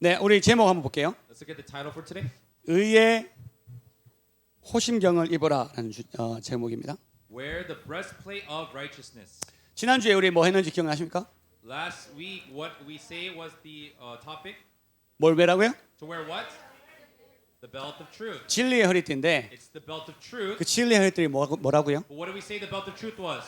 네, 우리 제목 한번 볼게요. Let's look at the title for today. 의의 호심경을 입어라라는 제목입니다. Wear the breastplate of righteousness. 지난주에 우리 뭐 했는지 기억나십니까? Last week, what we say was the topic. 뭘 매라고요? To wear what? The belt of truth. 진리의 허리띠인데 It's the belt of truth. 그 진리의 허리띠이 뭐라고요? But what did we say the belt of truth was?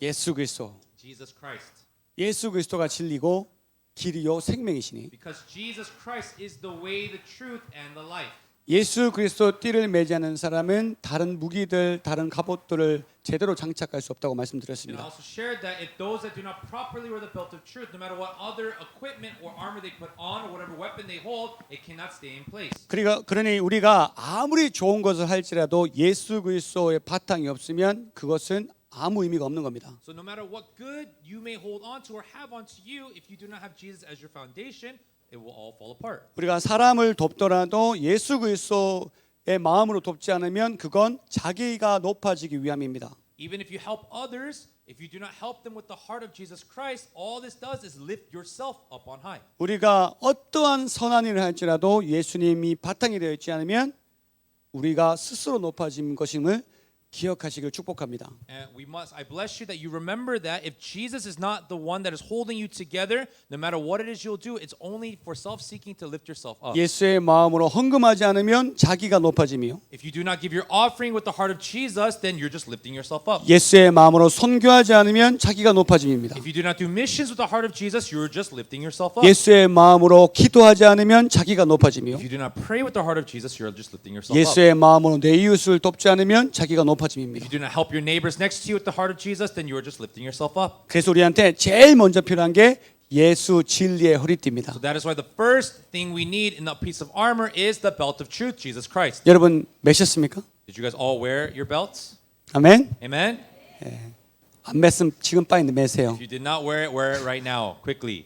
예수 그리스도. Jesus Christ. 예수 그리스도가 진리고 길이요 생명이시니 Because Jesus Christ is the way, the truth, and the life. 예수 그리스도 띠를 매지 않는 사람은 다른 무기들, 다른 갑옷들을 제대로 장착할 수 없다고 And I 말씀드렸습니다. also shared that if those that do not properly wear the belt of truth, no matter what other equipment or armor they put on or whatever weapon they hold, it cannot stay in place. 그러니 우리가 아무리 좋은 것을 할지라도 예수 그리스도의 바탕이 없으면 그것은 아무 의미가 없는 겁니다. So no matter what good you may hold on to or have onto you, if you do not have Jesus as your foundation, it will all fall apart. 우리가 사람을 돕더라도 예수 그리스도의 마음으로 돕지 않으면 그건 자기가 높아지기 위함입니다. Even if you help others, if you do not help them with the heart of Jesus Christ, all this does is lift yourself up on high. 우리가 어떠한 선한 일을 할지라도 예수님이 바탕이 되어 있지 않으면 우리가 스스로 높아진 것임을 기억하시길 축복합니다. And I bless you that you remember that if Jesus is not the one that is holding you together, no matter what it is you'll do, it's only for self-seeking to lift yourself up. 예수의 마음으로 헌금하지 않으면 자기가 높아짐이요. If you do not give your offering with the heart of Jesus, then you're just lifting yourself up. 예수의 마음으로 선교하지 않으면 자기가 높아짐입니다. If you do not do missions with the heart of Jesus, you're just lifting yourself up. 예수의 마음으로 기도하지 않으면 자기가 높아짐이요. If you do not pray with the heart of Jesus, you're just lifting yourself up. 예수의 마음으로 내 이웃을 돕지 않으면 자기가 높아짐입니다. If you do not help your neighbors next to you with the heart of Jesus, then you are just lifting yourself up. 그래서 우리한테 제일 먼저 필요한 게 예수 진리의 허리띠입니다. So that is why the first thing we need in the piece of armor is the belt of truth, Jesus Christ. 여러분 매셨습니까? Did you guys all wear your belts? 아멘. Amen? 안 맸으면 지금 빨리 매세요. If you did not wear it right now, quickly.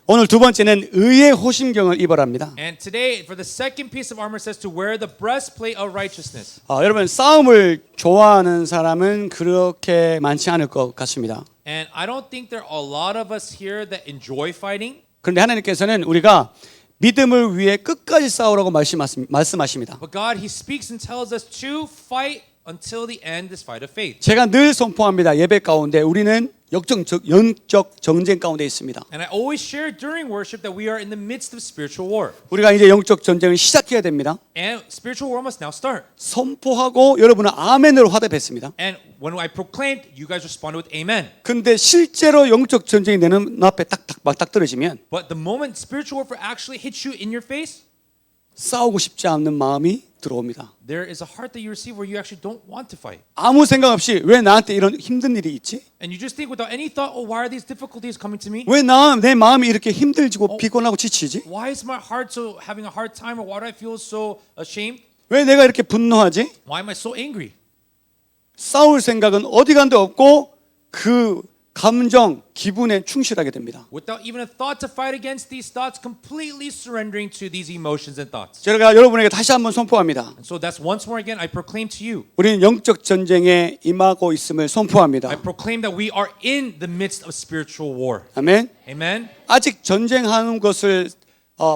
오늘 두 번째는 의의 호심경을 입어랍니다. And today, for the second piece of armor, says to wear the breastplate of righteousness. 여러분 싸움을 좋아하는 사람은 그렇게 많지 않을 것 같습니다. And I don't think there are a lot of us here that enjoy fighting. 그런데 하나님께서는 우리가 믿음을 위해 끝까지 싸우라고 말씀하십니다. But God, He speaks and tells us to fight until the end, this fight of faith. 제가 늘 선포합니다. 예배 가운데 우리는 영적 전쟁 가운데 있습니다. And I always share during worship that we are in the midst of spiritual war. 우리가 이제 영적 전쟁을 시작해야 됩니다. And spiritual war must now start. 선포하고 여러분은 아멘으로 화답했습니다. And when I proclaimed, you guys responded with amen. 근데 실제로 영적 전쟁이 내 눈앞에 딱 떨어지면 But the moment spiritual warfare actually hits you in your face, 싸우고 싶지 않는 마음이 들어옵니다. there is a heart that you receive where you actually don't want to fight. 아무 생각 없이 왜 나한테 이런 힘든 일이 있지? And you just think without any thought, oh, why are these difficulties coming to me? 왜 내 마음이 이렇게 힘들고 피곤하고 지치지? Why is my heart so having a hard time, or why do I feel so ashamed? 왜 내가 이렇게 분노하지? Why am I so angry? 싸울 생각은 어디 간데 없고 그 감정, 기분에 충실하게 됩니다. Without even a thought to fight against these thoughts, completely surrendering to these emotions and thoughts. 제가 여러분에게 다시 한번 선포합니다. And so that's once more again, I proclaim to you. 우리는 영적 전쟁에 임하고 있음을 선포합니다. I proclaim that we are in the midst of spiritual war. 아멘. Amen? 아직 전쟁하는 것을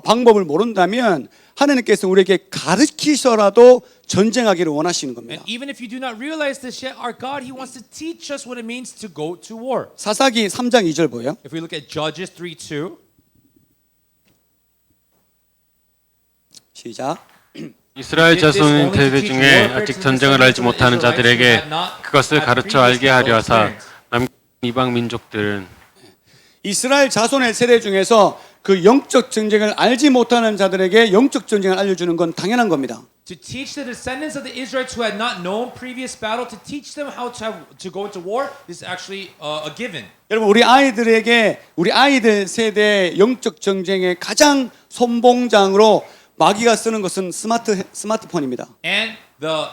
방법을 모른다면 하나님께서 우리에게 가르치셔라도 전쟁하기를 원하시는 겁니다. And even if you do not realize this yet, our God, He wants to teach us what it means to go to war. 사사기 3장 2절 보여. If we look at Judges 3:2, 시작. 이스라엘 자손 대대 중에 아직 전쟁을 알지 못하는 자들에게 그것을 가르쳐 알게 하려 하사 남 이방 민족들은 이스라엘 자손의 세대 중에서 그 영적 전쟁을 알지 못하는 자들에게 영적 전쟁을 알려주는 건 당연한 겁니다. to teach the descendants of the Israelites who had not known previous battle, to teach them how to go into war, is actually a given. 여러분 우리 아이들 세대 영적 전쟁의 가장 선봉장으로 마귀가 쓰는 것은 스마트폰입니다. And the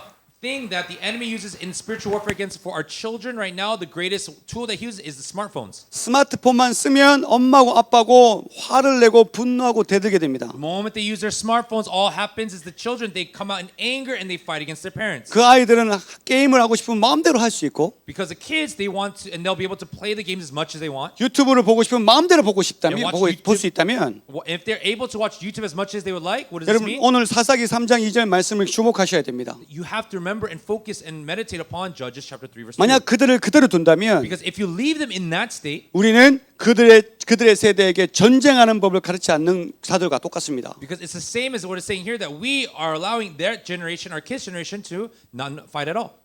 thing that the enemy uses in spiritual warfare against for our children right now, the greatest tool that he uses is the smartphones. 스마트폰만 쓰면 엄마고 아빠고 화를 내고 분노하고 대들게 됩니다. The moment they use their smartphones, all happens is the children, they come out in anger and they fight against their parents. 그 아이들은 게임을 하고 싶으면 마음대로 할 수 있고 Because the kids, they want to, and they'll be able to play the games as much as they want. 유튜브를 보고 싶으면 마음대로 보고 싶다면 Yeah, watch 볼 수 있다면 If they're able to watch YouTube as much as they would like, what does this 여러분 mean? 오늘 사사기 3장 2절 말씀을 주목하셔야 됩니다. You have to remember and focus and meditate upon Judges chapter 3 verse 2. 만약 그들을 그대로 둔다면 Because if you leave them in that state, 우리는 그들의 세대에게 전쟁하는 법을 가르치지 않는 사들과 똑같습니다. because it's the same as what it's saying here that we are allowing their generation, our kids' generation, to not fight at all.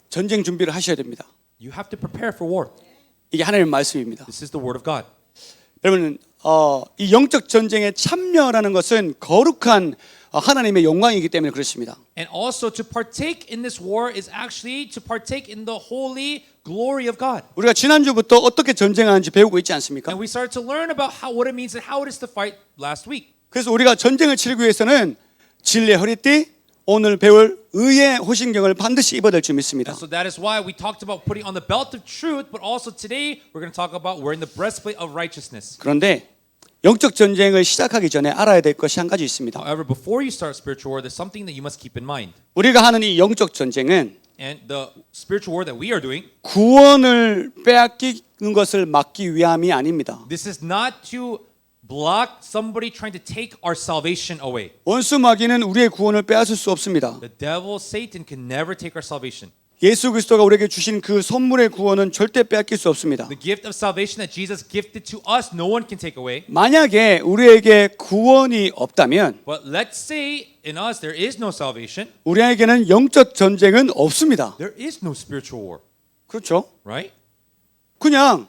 전쟁 준비를 하셔야 됩니다. You have to prepare for war. 이게 하나님의 말씀입니다. This is the word of God. 여러분 이 영적 전쟁에 참여라는 것은 거룩한 하나님의 영광이기 때문에 그렇습니다. And also to partake in this war is actually to partake in the holy glory of God. 우리가 지난주부터 어떻게 전쟁하는지 배우고 있지 않습니까? And we started to learn about what it means and how it is to fight last week. 그래서 우리가 전쟁을 치르기 위해서는 진리의 허리띠, 오늘 배울 의의 호신경을 반드시 입어야 될 줄 믿습니다. And so that is why we talked about putting on the belt of truth, but also today we're going to talk about wearing the breastplate of righteousness. 그런데 영적 전쟁을 시작하기 전에 알아야 될 것이 한 가지 있습니다. However, before you start spiritual war, there's something that you must keep in mind. 우리가 하는 이 영적 전쟁은 And the spiritual war that we are doing, 구원을 빼앗기는 것을 막기 위함이 아닙니다. this is not to block somebody trying to take our salvation away. 원수 마귀는 우리의 구원을 빼앗을 수 없습니다. The devil, Satan, can never take our salvation. 예수 그리스도가 우리에게 주신 그 선물의 구원은 절대 빼앗길 수 없습니다. The gift of salvation that Jesus gifted to us, no one can take away. 만약에 우리에게 구원이 없다면 But let's say in us there is no salvation, 우리에게는 영적 전쟁은 없습니다. there is no spiritual war, 그렇죠? right? 그냥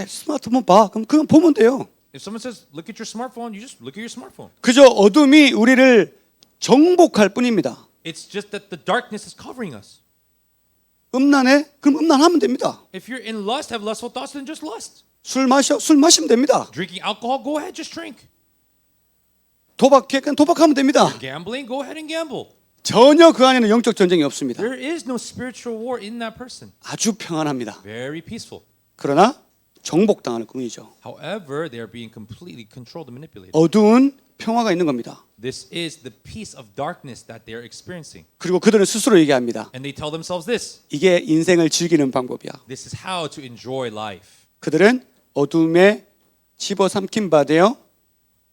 스마트폰 봐. 그럼 그냥 보면 돼요. If someone says, look at your smartphone, you just look at your smartphone. 그저 어둠이 우리를 정복할 뿐입니다. It's just that the darkness is covering us. 음란해? 그럼 음란하면 됩니다. If you're in lust, have lustful thoughts, then just lust. 술 마시면 됩니다. Drinking alcohol, go ahead, just drink. 도박해? 그냥 도박하면 됩니다. Gambling, go ahead and gamble. 전혀 그 안에는 영적 전쟁이 없습니다. There is no spiritual war in that person. 아주 평안합니다. Very peaceful. 그러나 정복당하는 꿈이죠. However, they are being completely controlled and manipulated. 어두운 평화가 있는 겁니다. This is the peace of darkness that they are experiencing. 그리고 그들은 스스로 얘기합니다. And they tell themselves this. 이게 인생을 즐기는 방법이야. This is how to enjoy life. 그들은 어둠에 집어삼킨 바 되어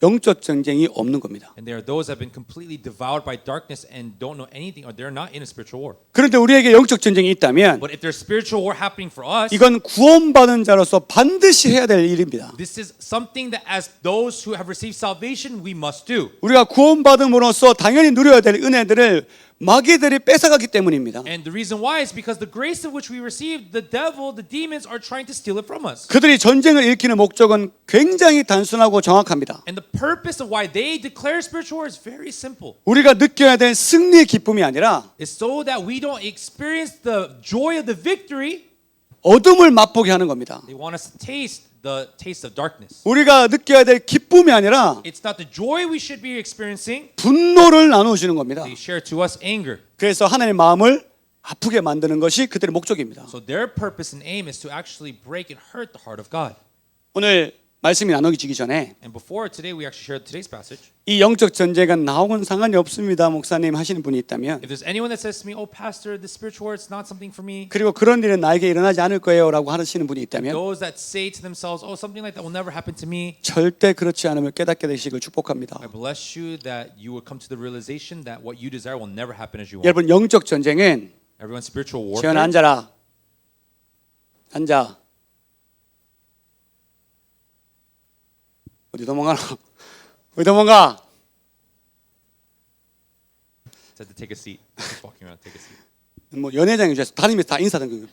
영적 전쟁이 없는 겁니다. And there are those that have been completely devoured by darkness and don't know anything, or they're not in a spiritual war. 그런데 우리에게 영적 전쟁이 있다면 But if there's spiritual war happening for us, 이건 구원받은 자로서 반드시 해야 될 일입니다. this is something that as those who have received salvation, we must do. 우리가 구원받음으로써 당연히 누려야 될 은혜들을 마귀들이 뺏어가기 때문입니다. And the reason why is because the grace of which we received, the devil, the demons are trying to steal it from us. 그들이 전쟁을 일으키는 목적은 굉장히 단순하고 정확합니다. And the purpose of why they declare spiritual war is very simple. 우리가 느껴야 될 승리의 기쁨이 아니라 It's so that we don't experience the joy of the victory. 어둠을 맛보게 하는 겁니다. They want us to taste the taste of darkness. 우리가 느껴야 될 기쁨이 아니라 It's not the joy we should be experiencing. 분노를 나누시는 겁니다. They share to us anger. 그래서 하나님의 마음을 아프게 만드는 것이 그들의 목적입니다. So their purpose and aim is to actually break and hurt the heart of God. 오늘 말씀이 나누어지기 전에 And before today, we actually shared today's passage. 이 영적 전쟁은 나하고는 상관이 없습니다. 목사님 하시는 분이 있다면 If there's anyone that says to me, "Oh, Pastor, the spiritual war is not something for me," 그리고 그런 일은 나에게 일어나지 않을 거예요라고 하시는 분이 있다면 those that say to themselves, "Oh, something like that will never happen to me," 절대 그렇지 않음을 깨닫게 되시길 축복합니다. I bless you that you will come to the realization that what you desire will never happen as you want. 여러분 영적 전쟁은 Everyone, spiritual 지원 warfare. 앉아라. 앉아. 어디 도망가나? 어디 도망가? Said to take a seat. She's walking around. Take a seat. 뭐 연회장이 돼서 다니면서 다 인사하는 거.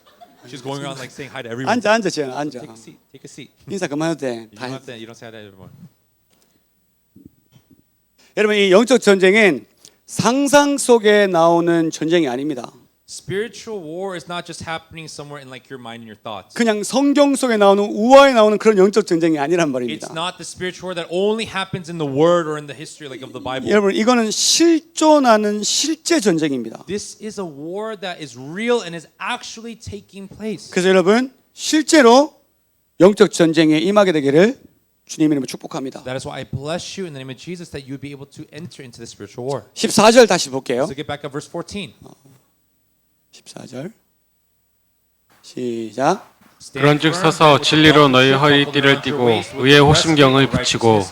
She's going around like saying hi to everyone. 앉아 지원 앉아. Take a seat. Take a seat. 인사 그만해도 돼. You 다 don't have to. You don't say hi to everyone. 여러분 이 영적 전쟁은 상상 속에 나오는 전쟁이 아닙니다. Spiritual war is not just happening somewhere in like your mind and your thoughts. 그냥 성경 속에 나오는 우화에 나오는 그런 영적 전쟁이 아니란 말입니다. It's not the spiritual war that only happens in the word or in the history like of the Bible. 여러분 이거는 실존하는 실제 전쟁입니다. This is a war that is real and is actually taking place. 그래서 여러분 실제로 영적 전쟁에 임하게 되기를 주님 이름으로 축복합니다. That is why I bless you in the name of Jesus that you would be able to enter into the spiritual war. 14절 다시 볼게요. So get back at verse 14. 14절 시작. 그런즉 서서 진리로 너희 허리띠를 띠고 의의 호심경을 붙이고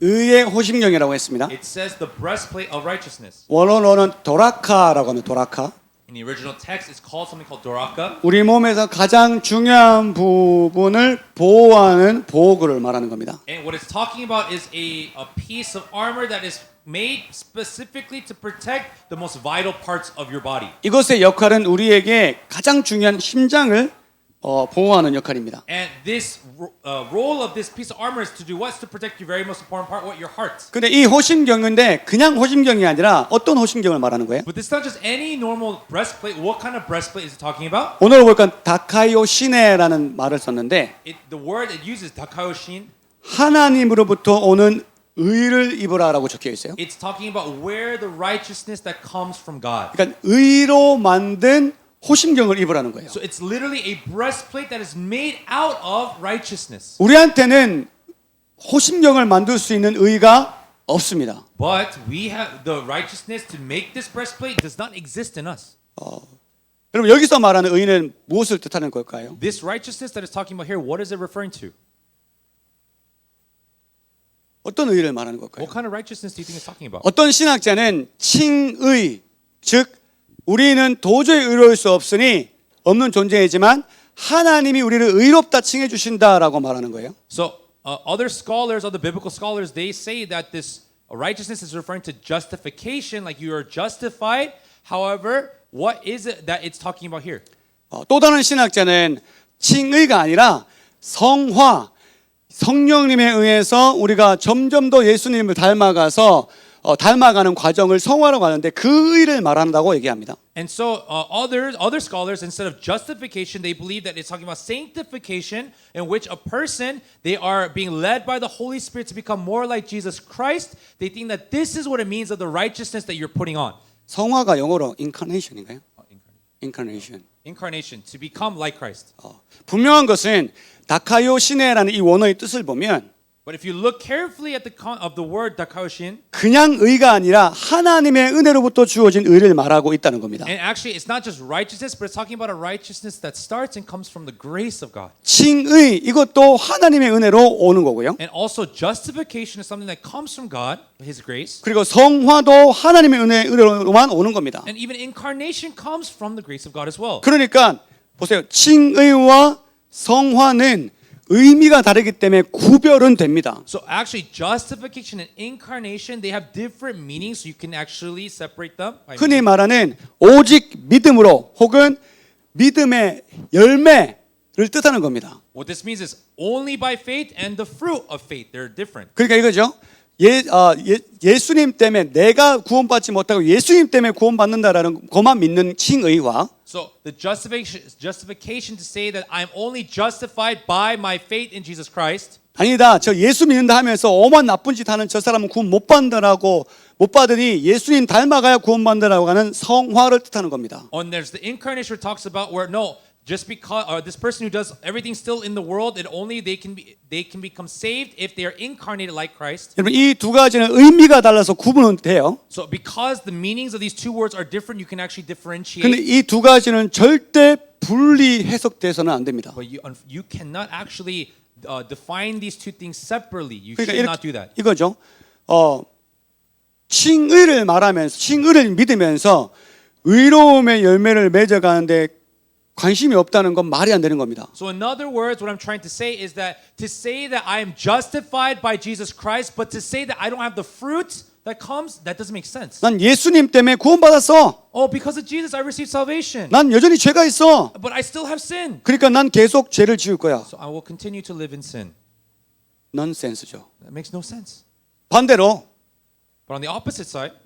의의 호심경이라고 했습니다. It says the breastplate of righteousness. 원어로는 도라카라고 하면 도라카. In the original text, it's called something called doraka. 우리 몸에서 가장 중요한 부분을 보호하는 보호구를 말하는 겁니다. And what it's talking about is a piece of armor that is made specifically to protect the most vital parts of your body. 이것의 역할은 우리에게 가장 중요한 심장을 보호하는 역할입니다. And this role of this piece of armor is to do what? To protect your very most important part, what? Your heart. 근데 이 호심경인데 그냥 호심경이 아니라 어떤 호심경을 말하는 거예요? But this is not just any normal breastplate. What kind of breastplate is it talking about? 오늘 보니까 다카이오 시네라는 말을 썼는데 The word it uses, dakayoshin, 하나님으로부터 오는 의를 입으라라고 적혀 있어요. it's talking about where the righteousness that comes from God. 그러니까 의로 만든 호심경을 입으라는 거예요. So it's literally a breastplate that is made out of righteousness. 우리한테는 호심경을 만들 수 있는 의가 없습니다. But we have the righteousness to make this breastplate does not exist in us. 여러분 여기서 말하는 의는 무엇을 뜻하는 걸까요? This righteousness that is talking about here, what is it referring to? 어떤 의를 말하는 걸까요? What kind of righteousness do you think it's talking about? 어떤 신학자는 칭의, 즉 우리는 도저히 의로울 수 없으니 없는 존재이지만 하나님이 우리를 의롭다 칭해 주신다라고 말하는 거예요. So other scholars, other biblical scholars, they say that this righteousness is referring to justification, like you are justified. However, what is it that it's talking about here? 또 다른 신학자는 칭의가 아니라 성화, 성령님에 의해서 우리가 점점 더 예수님을 닮아가서 닮아가는 과정을 성화라고 하는데 그 의를 말한다고 얘기합니다. And so other scholars, instead of justification, they believe that it's talking about sanctification, in which a person, they are being led by the Holy Spirit to become more like Jesus Christ. They think that this is what it means of the righteousness that you're putting on. 성화가 영어로 incarnation인가요? incarnation. Incarnation, to become like Christ. 분명한 것은 다카요 시네라는 이 원어의 뜻을 보면 But if you look carefully at of the word dakayoshin, 그냥 의가 아니라 하나님의 은혜로부터 주어진 의를 말하고 있다는 겁니다. and actually it's not just righteousness, but it's talking about a righteousness that starts and comes from the grace of God. 칭의 이것도 하나님의 은혜로 오는 거고요. And also justification is something that comes from God, His grace. 그리고 성화도 하나님의 은혜로만 오는 겁니다. And even incarnation comes from the grace of God as well. 그러니까 보세요. 칭의와 성화는 의미가 다르기 때문에 구별은 됩니다. So actually justification and incarnation, they have different meanings, so you can actually separate them. 흔히 말하는 오직 믿음으로 혹은 믿음의 열매를 뜻하는 겁니다. What this means is only by faith and the fruit of faith. They're different. 그러니까 이거죠. 예수님 때문에 내가 구원받지 못하고 예수님 때문에 구원받는다라는 것만 믿는 칭의와 So the justification to say that I'm only justified by my faith in Jesus Christ. 아니다. 저 예수 믿는다 하면서 오만 나쁜 짓 하는 저 사람은 구원 못 받는다라고 못 받으니 예수님 닮아가야 구원받는다라고 하는 성화를 뜻하는 겁니다. And there's the incarnation where it talks about where no, just because this person who does everything still in the world, it only they can become saved if they are incarnated like Christ. 여러분 이 두 가지는 의미가 달라서 구분은 돼요. So because the meanings of these two words are different, you can actually differentiate. 근데 이 두 가지는 절대 분리 해석돼서는 안 됩니다. But you cannot actually define these two things separately. You 그러니까 should not do that. 이거죠. 칭의를 말하면서 칭의를 믿으면서 의로움의 열매를 맺어가는데 관심이 없다는 건 말이 안 되는 겁니다. So in other words, what I'm trying to say is that to say that I am justified by Jesus Christ, but to say that I don't have the fruit that comes, that doesn't make sense. 난 예수님 때문에 구원받았어. Oh, because of Jesus, I received salvation. 난 여전히 죄가 있어. But I still have sin. 그러니까 난 계속 죄를 지을 거야. So I will continue to live in sin. 넌센스죠. That makes no sense. 반대로 But on the opposite side,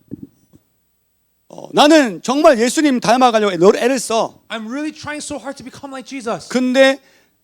나는 정말 예수님 닮아가려고 애를 써. I'm really trying so hard to become like Jesus. 근데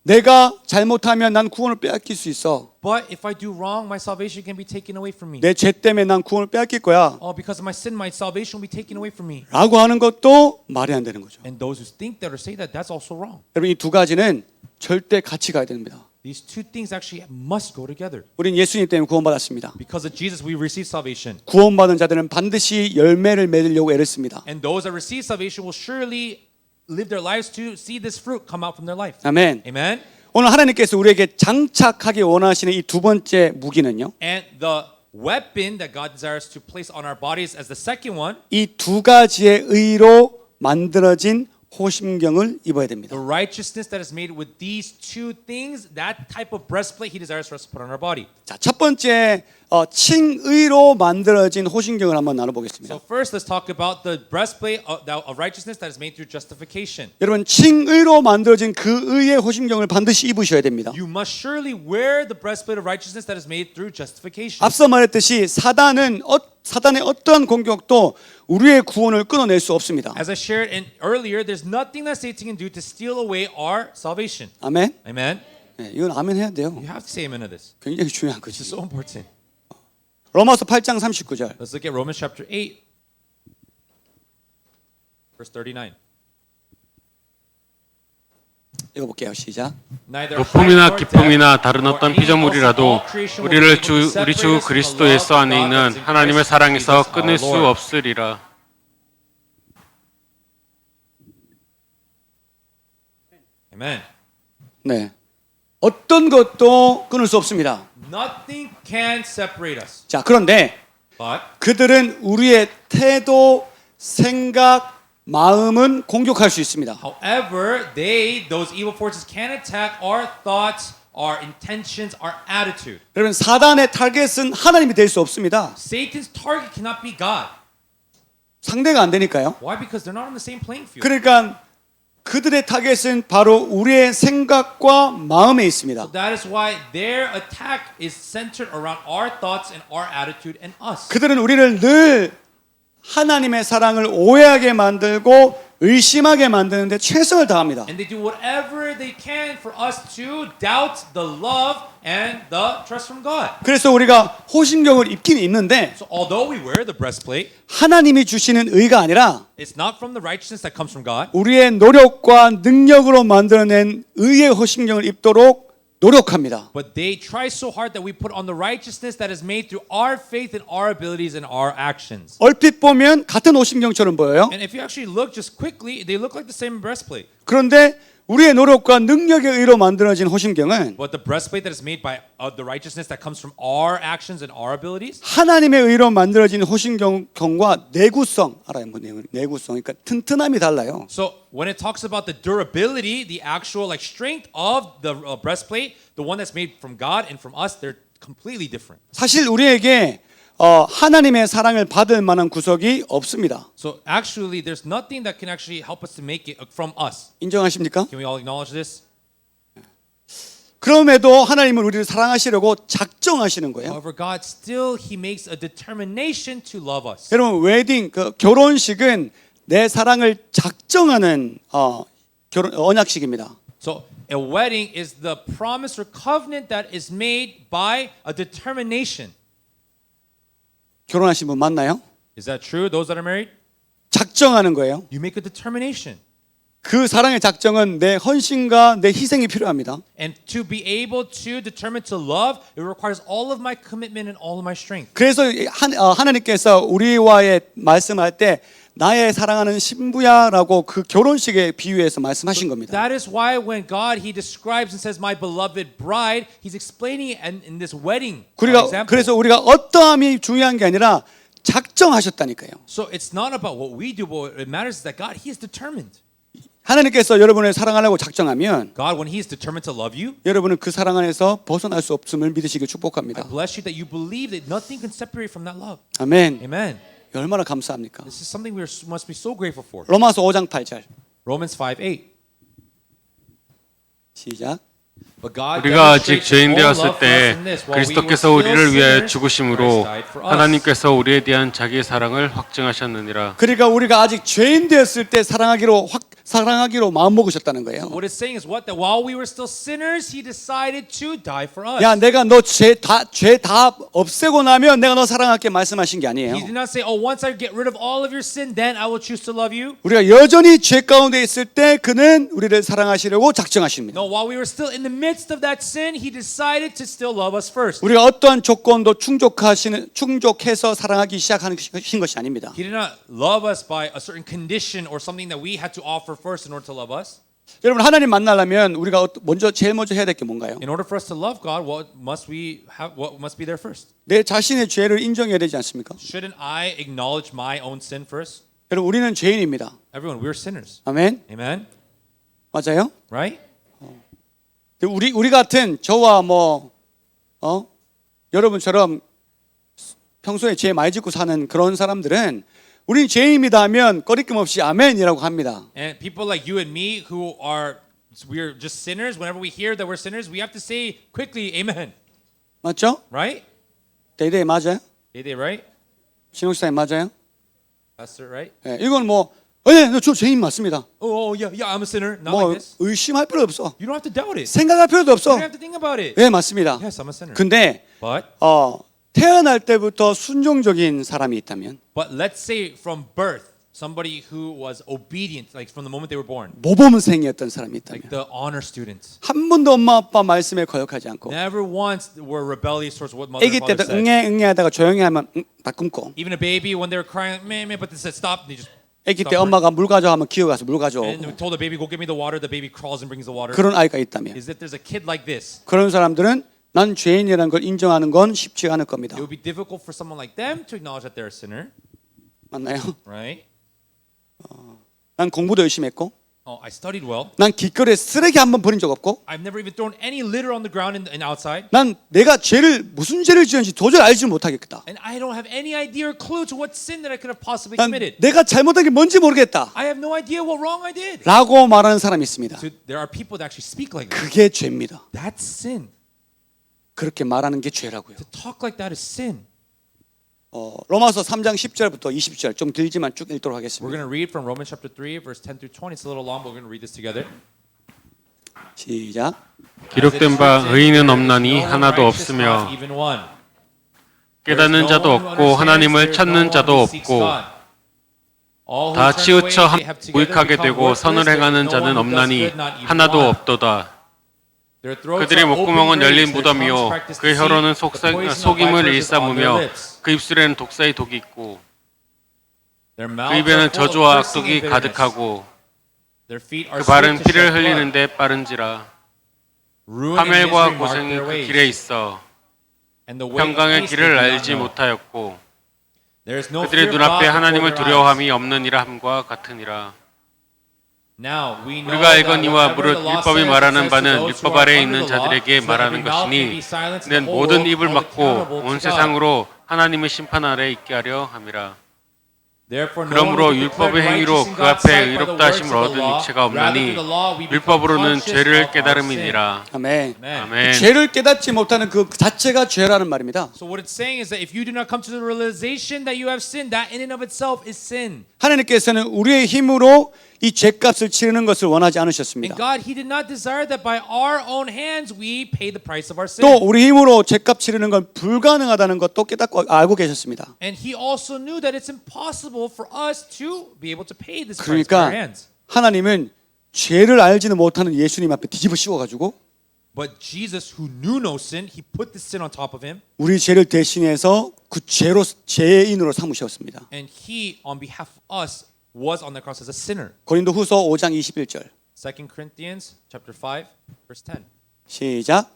내가 잘못하면 난 구원을 빼앗길 수 있어. But if I do wrong, my salvation can be taken away from me. 내 죄 때문에 난 구원을 빼앗길 거야. Because of my sin, my salvation will be taken away from me. 라고 하는 것도 말이 안 되는 거죠. And those who think that or say that, that's also wrong. 여러분 이 두 가지는 절대 같이 가야 됩니다. These two things actually must go together. 우린 예수님 때문에 구원받았습니다. Because of Jesus, we receive salvation. 구원받은 자들은 반드시 열매를 맺으려고 애를 씁니다. And those that receive salvation will surely live their lives to see this fruit come out from their life. 아멘. Amen. 오늘 하나님께서 우리에게 장착하기 원하시는 이 두 번째 무기는요. And the weapon that God desires to place on our bodies as the second one, 이 두 가지의 의로 만들어진 호심경을 입어야 됩니다. the righteousness that is made with these two things, that type of breastplate He desires for us to put on our body. 자, 첫 번째 칭의로 만들어진 호심경을 한번 나눠보겠습니다. So first, let's talk about the breastplate of righteousness that is made through justification. 여러분 칭의로 만들어진 그 의의 호심경을 반드시 입으셔야 됩니다. You must surely wear the breastplate of righteousness that is made through justification. 앞서 말했듯이 사단의 어떠한 공격도 우리의 구원을 끊어낼 수 없습니다. As I shared earlier, there's nothing that Satan can do to steal away our salvation. 아멘. Amen. 네, 이건 아멘 해야 돼요. You have to say amen to this. 굉장히 중요한 This is 거죠. so important. 로마서 8장 39절. Let's look at Romans chapter 8, verse 39. 읽어볼게요. 시작. Neither 높음이나 height nor 기쁨이나 depth, 다른 nor 어떤 any 피조물이라도 also all creation will be 우리를 able to 우리 separate 주 us from the 그리스도 love 예수 of 안에 God 있는 that's in 하나님의 Christ 사랑에서 Jesus 끊을 our 수 Lord. 없으리라. Amen. 네. 어떤 것도 끊을 수 없습니다. Nothing can separate us. 자, 그런데 But 그들은 우리의 태도, 생각, 마음은 공격할 수 있습니다. however, those evil forces can attack our thoughts, our intentions, our attitude. 여러분 사단의 타겟은 하나님이 될 수 없습니다. Satan's target cannot be God. 상대가 안 되니까요. Why? Because they're not on the same playing field. 그러니까 그들의 타겟은 바로 우리의 생각과 마음에 있습니다. That is why their attack is centered around our thoughts and our attitude and us. 그들은 우리를 늘 하나님의 사랑을 오해하게 만들고 의심하게 만드는데 최선을 다합니다. And they do whatever they can for us to doubt the love and the trust from God. 그래서 우리가 호심경을 입긴 입는데 So although we wear the breastplate, 하나님이 주시는 의가 아니라 it's not from the righteousness that comes from God. 우리의 노력과 능력으로 만들어낸 의의 호심경을 입도록 노력합니다. But they try so hard that we put on the righteousness that is made through our faith and our abilities and our actions. 얼핏 보면 같은 호심경처럼 보여요. And if you actually look just quickly, they look like the same breastplate. 그런데 우리의 노력과 능력의 의로 만들어진 호심경은 But the breastplate that is made by the righteousness that comes from our actions and our abilities, 하나님의 의로 만들어진 호심경과 내구성 알아요? 뭐 내구성 그러니까 튼튼함이 달라요. so when it talks about the durability, the actual like strength of the breastplate, the one that's made from God and from us, they're completely different. 사실 우리에게 하나님의 사랑을 받을 만한 구석이 없습니다. So actually, there's nothing that can actually help us to make it from us. 인정하십니까? Can we all acknowledge this? 그럼에도 하나님은 우리를 사랑하시려고 작정하시는 거예요. However, God still He makes a determination to love us. 여러분 웨딩 결혼식은 내 사랑을 작정하는 언약식입니다. So a wedding is the promise or covenant that is made by a determination. 결혼하신 분 맞나요? Is that true? Those that are married, 작정하는 거예요. you make a determination. 그 사랑의 작정은 내 헌신과 내 희생이 필요합니다. And to be able to determine to love, it requires all of my commitment and all of my strength. 그래서 하나님께서 우리와의 말씀할 때 나의 사랑하는 신부야라고 그 결혼식에 비유해서 말씀하신 겁니다. That is why when God He describes and says, "My beloved bride," He's explaining it in this wedding example. 그래서 우리가 어떠함이 중요한 게 아니라 작정하셨다니까요. So it's not about what we do, but what it matters is that God He is determined. 하나님께서 여러분을 사랑하려고 작정하면 God, when He is determined to love you, 여러분은 그 사랑 안에서 벗어날 수 없음을 믿으시길 I 축복합니다. bless you that you believe that nothing can separate from that love. 아멘. Amen. 얼마나 감사합니까? This is something we must be so grateful for. 로마서 5장 8절 Romans 5:8. 시작. But God 우리가 아직 demonstrates 죄인 His own 되었을 love for us 때 in this. While we were 그리스도께서 still 우리를 위하여 sinners, 죽으심으로 Christ died for us. 하나님께서 우리에 대한 자기의 사랑을 확증하셨느니라. 그러니까 우리가 아직 죄인 되었을 때 사랑하기로 마음 먹으셨다는 거예요. What it's saying is what? That while we were still sinners, He decided to die for us. 야, 내가 너 죄 다 없애고 나면 내가 너 사랑할게 말씀하신 게 아니에요. He did not say, "Oh, once I get rid of all of your sin, then I will choose to love you." 우리가 여전히 죄 가운데 있을 때 그는 우리를 사랑하시려고 작정하십니다. No, while we were still in the midst of that sin, He decided to still love us first. 우리가 어떠한 조건도 충족해서 사랑하기 시작하는 것이 아닙니다. He did not love us by a certain condition or something that we had to offer first in order to love us. 여러분, 하나님 만나려면 우리가 제일 먼저 해야 될 게 뭔가요? In order for us to love God, what must we have? What must be there first? 내 자신의 죄를 인정해야 되지 않습니까? Shouldn't I acknowledge my own sin first? 여러분, 우리는 죄인입니다. Everyone, we're sinners. 아멘. Amen. 맞아요? Right? 우리 같은 저와 여러분처럼 평소에 죄 많이 짓고 사는 그런 사람들은 우린 죄인입니다 하면 꺼리낌 없이 아멘이라고 합니다. And people like you and me who are we're just sinners, whenever we hear that we're sinners, we have to say quickly amen. 맞죠? Right? 데이데이 맞아요? They right? 신옥사님 맞아요? Pastor, right? 예, 이건 네, 저 죄인 맞습니다. Oh, yeah, I'm a sinner. Not like this. 의심할 필요 없어. You don't have to doubt it. 생각할 필요도 You 없어. don't have to think about it. 예, 맞습니다. Yes, I'm a sinner. 근데 But 태어날 때부터 순종적인 사람이 있다면 let's say from birth, somebody who was obedient, like from the moment they were born, 모범생이었던 사람이 like 있다면 the honor students, 한 번도 엄마 아빠 말씀에 거역하지 않고 never once were rebellious towards what mother 아기 and father 때도 said. 응애 하다가 조용히 하면 다 끊고 Even a baby, when they were crying, man, but they said stop. They just 아기 때 stop. 엄마가 물 가져가면 기어가서 물 And 가져오고 we told the baby, go get me the water. The baby crawls and brings the water. 그런 아이가 있다면 Is that there's a kid like this? 그런 사람들은 난 죄인이라는 걸 인정하는 건 쉽지 않을 겁니다. It would be difficult for someone like them to acknowledge that they're a sinner, 맞나요? right? 난 공부도 열심히 했고 Oh, I studied well. 난 길거리에 쓰레기 한 번 버린 적 없고 I've never even thrown any litter on the ground and outside. 난 내가 무슨 죄를 지었는지 도저히 알지 못하겠다. And I don't have any idea or clue to what sin that I could have possibly 난 committed. 내가 잘못한 게 뭔지 모르겠다 I have no idea what wrong I did. 라고 말하는 사람이 있습니다. So there are people that actually speak like that. 그게 죄입니다. That's sin. 그렇게 말하는 게 죄라고요. To talk like that is sin. 로마서 3장 10절부터 20절 좀 길지만 쭉 읽도록 We're 하겠습니다. going to read from Romans chapter 3, verse 10 through 20. It's a little long, but we're going to read this together. 시작. 기록된 바 의인은 없나니 하나도 없으며 Even one. 깨닫는 자도 없고 하나님을 찾는 자도 없고 다 치우쳐 무익하게 되고 선을 행하는 자는 없나니 하나도 없도다. 그들의 목구멍은 열린 무덤이요 그 혀로는 속임을 일삼으며 그 입술에는 독사의 독이 있고 그 입에는 저주와 악독이 가득하고 그 발은 피를 흘리는데 빠른지라. 파멸과 고생이 그 길에 있어 평강의 길을 알지 못하였고 그들의 눈앞에 하나님을 두려워함이 없느니라 함과 같으니라. 우리가 알거니와 무릇 율법이 말하는 바는 율법 아래에 있는 자들에게 말하는 것이니 이는 모든 입을 막고 온 세상으로 하나님의 심판 아래 있게 하려 함이라. 그러므로 율법의 행위로 그 앞에 의롭다 하심을 얻은 육체가 없나니 율법으로는 죄를 깨달음이니라. 아멘. 아멘. 죄를 깨닫지 못하는 그 자체가 죄라는 말입니다. So what it's saying is that if you do not come to the realization that you have sinned, that in and of itself is sin. 하나님께서는 우리의 힘으로 이 죄값을 치르는 것을 원하지 않으셨습니다. And God, He did not desire that by our own hands we pay the price of our sin. 또 우리 힘으로 죄값 치르는 건 불가능하다는 것도 깨닫고 알고 계셨습니다. And He also knew that it's impossible for us to be able to pay this price with our 그러니까 hands. 하나님은 죄를 알지는 못하는 예수님 앞에 뒤집어 씌워가지고 But Jesus, who knew no sin, He put the sin on top of Him, 우리 죄를 대신해서 그 죄인으로 삼으셨습니다. and He, on behalf of us, was on the cross as a sinner. 고린도후서 5장 21절 2 Corinthians chapter 5, verse 10. 시작.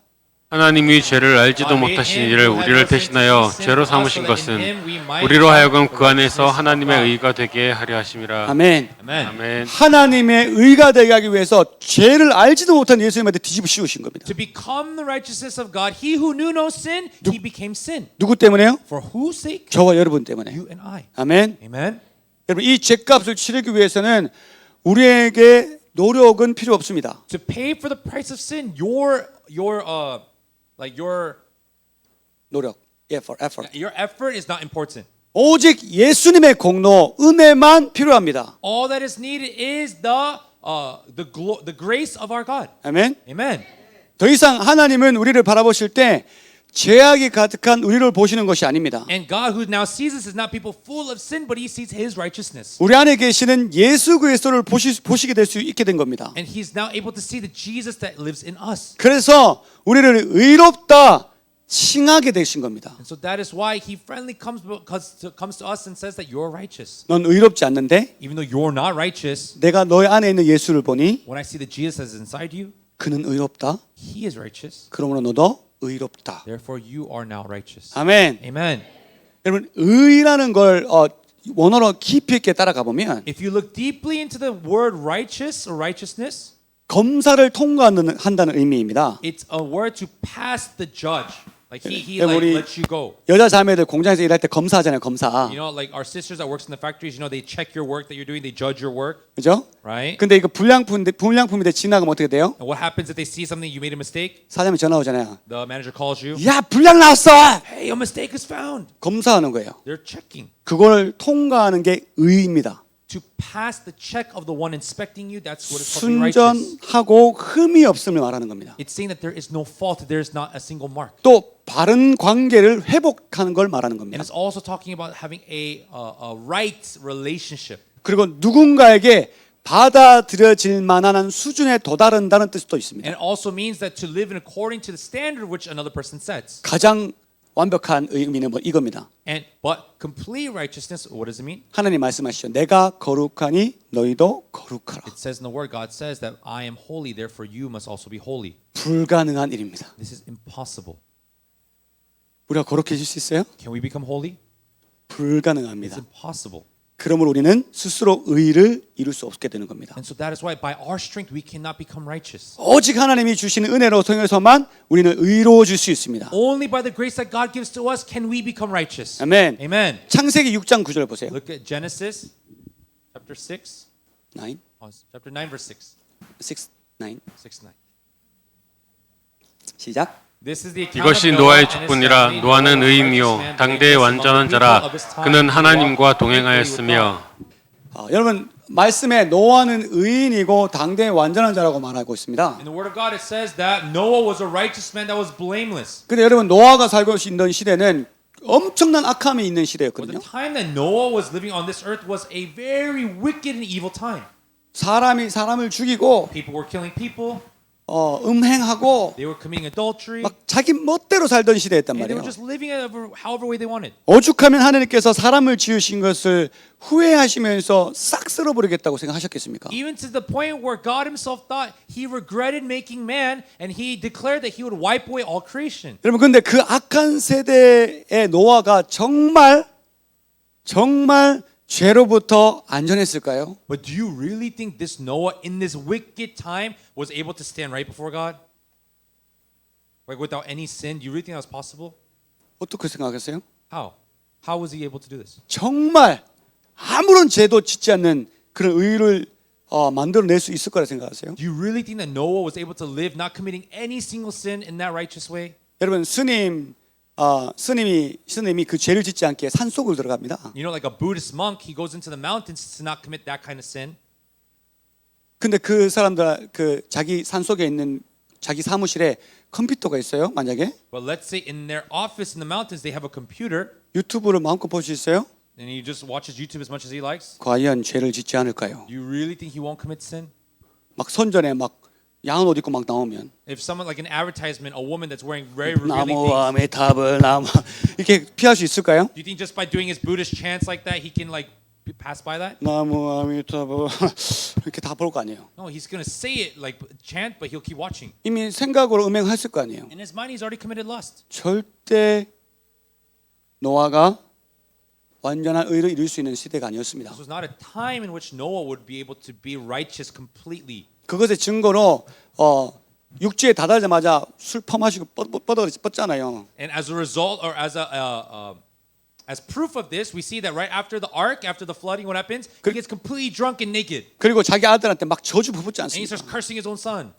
하나님이 죄를 알지도 못하신 이를 우리를 대신하여 죄로 삼으신 것은 우리로 하여금 그 안에서 하나님의 의가 되게 하려 하심이라. 아멘. Amen. 아멘. 하나님의 의가 되게 하기 위해서 죄를 알지도 못한 예수님한테 뒤집어 씌우신 겁니다. To become the righteousness of God, He who knew no sin, He became sin. 누구 때문에요? For whose sake? 저와 여러분 때문에. You and I. 아멘. Amen. 여러분 이 죄값을 치르기 위해서는 우리에게 노력은 필요 없습니다. To pay for the price of sin, your 노력, effort. your effort is not important. 오직 예수님의 공로, 은혜만 필요합니다. All that is needed is the grace of our God. 아멘. Amen. 더 이상 하나님은 우리를 바라보실 때 죄악이 가득한 우리를 보시는 것이 아닙니다. And God who now sees us is not people full of sin, but He sees His righteousness. 우리 안에 계시는 예수 그리스도를 보시게 될 수 있게 된 겁니다. And He's now able to see the Jesus that lives in us. 그래서 우리를 의롭다 칭하게 되신 겁니다. And so that is why He friendly comes to us and says that you're righteous. 넌 의롭지 않는데 Even though you're not righteous, 내가 너의 안에 있는 예수를 보니 when I see the Jesus that is inside you, 그는 의롭다. He is righteous. 그러므로 너도 의롭다. Therefore, you are now righteous. 아멘. Amen. 여러분 의라는 걸 원어로 깊이 있게 따라가 보면 If you look deeply into the word righteous or righteousness, 검사를 통과한다는 의미입니다. it's a word to pass the judge. Like he Yeah, like 우리- lets you go. 여자 자매들 공장에서 일할 때 검사하잖아요. 검사. You know, like our sisters that works in the factories, you know, they check your work that you're doing, they judge your work, 그죠? right? 근데 이거 불량품인데 지나가면 어떻게 돼요? And what happens if they see something you made a mistake? 사장님이 전화 오잖아요. The manager calls you. 야, 불량 나왔어. Hey, a mistake is found. 검사하는 거예요. They're checking. 그걸 통과하는 게 의입니다. To pass the check of the one inspecting you, that's what it's called to be righteous. 순전하고 흠이 없음을 말하는 겁니다. It's saying that there is no fault, there is not a single mark. 또 바른 관계를 회복하는 걸 말하는 And 겁니다. it's also talking about having a right relationship. 그리고 누군가에게 받아들여질 만한 수준에 도달한다는 뜻도 있습니다. And it also means that to live in according to the standard which another person sets. 가장 완벽한 의미는 이겁니다. But complete righteousness, what does it mean? 하나님 말씀하시죠. 내가 거룩하니 너희도 거룩하라. It says in the word, God says that I am holy, therefore you must also be holy. 불가능한 일입니다. This is impossible. 우리가 거룩해질 수 있어요? Can we become holy? It's 불가능합니다. impossible. 그러므로 우리는 스스로 의를 이룰 수 없게 되는 겁니다. And so that is why by our strength we cannot become righteous. 오직 하나님이 주시는 은혜로 통해서만 우리는 의로워질 수 있습니다. Only by the grace that God gives to us can we become righteous. 아멘. Amen. 창세기 6장 9절 보세요. Look at Genesis chapter 6. 9, Chapter 9 verse 6. 6, 9. 6, 9. 시작. This is the account 이것이 of 노아의 Noah and his 직분이라 family. 노아는 Noah was a righteous 의인이요 man, 당대의 blameless 완전한 among the 자라 people of his time. 그는 He 하나님과 walked 동행하였으며 여러분 말씀에 노아는 의인이고 당대의 완전한 자라고 말하고 있습니다. In the word of God it says that Noah was a righteous man that was blameless. 근데 여러분 노아가 살고 있던 시대는 엄청난 악함이 있는 But 시대였거든요. the time that Noah was living on this earth was a very wicked and evil time. 사람이 사람을 죽이고 People were killing people. 음행하고 They were committing adultery. 막 자기 멋대로 살던 시대였단 And they 말이에요. were just living however way they wanted. 오죽하면 하나님께서 사람을 지으신 것을 후회하시면서 싹 쓸어버리겠다고 생각하셨겠습니까? Even to the point where God himself thought he regretted making man and he declared that he would wipe away all creation. 여러분 근데 그 악한 세대의 노아가 정말 죄로부터 안전했을까요? But do you really think this Noah in this wicked time was able to stand right before God? Like without any sin? Do you really think that was possible? 어떻게 생각하세요? How? How was he able to do this? 정말 아무런 죄도 짓지 않는 그런 의를 만들어낼 수 있을 거라 생각하세요? Do you really think that Noah was able to live not committing any single sin in that righteous way? 여러분 스님이 그 죄를 짓지 않게 산속을 들어갑니다. You know, like a Buddhist monk, he goes into the mountains to not commit that kind of sin. 근데 그 사람들 그 자기 산속에 있는 자기 사무실에 컴퓨터가 있어요. 만약에 But let's say in their office in the mountains, they have a computer, 유튜브를 마음껏 볼 수 있어요? and he just watches YouTube as much as he likes. 과연 죄를 짓지 않을까요? Do you really think he won't commit sin? 막 선전에 막 야한 옷 입고 막 나오면 If someone like an advertisement, a woman that's wearing very revealing 나무와 things, 메탑을 이렇게 피할 수 있을까요? do you think just by doing his Buddhist chants like that, he can like pass by that? 나무와 메탑을 이렇게 다 볼 거 아니에요. No, he's gonna say it like chant, but he'll keep watching. 이미 생각으로 음행했을 거 아니에요. In his mind, he's already committed lust. 절대 노아가 완전한 의를 이룰 수 있는 시대가 아니었습니다. This was not a time in which Noah would be able to be righteous completely. 그것의 증거로 육지에 다다르자마자 술 퍼마시고 뻗잖아요. And as a result, or as As proof of this, we see that right after the ark, after the flooding, what happens? He gets completely drunk and naked. 그리고 자기 아들한테 막 저주 퍼붓지 And he 않습니까? starts cursing his own son.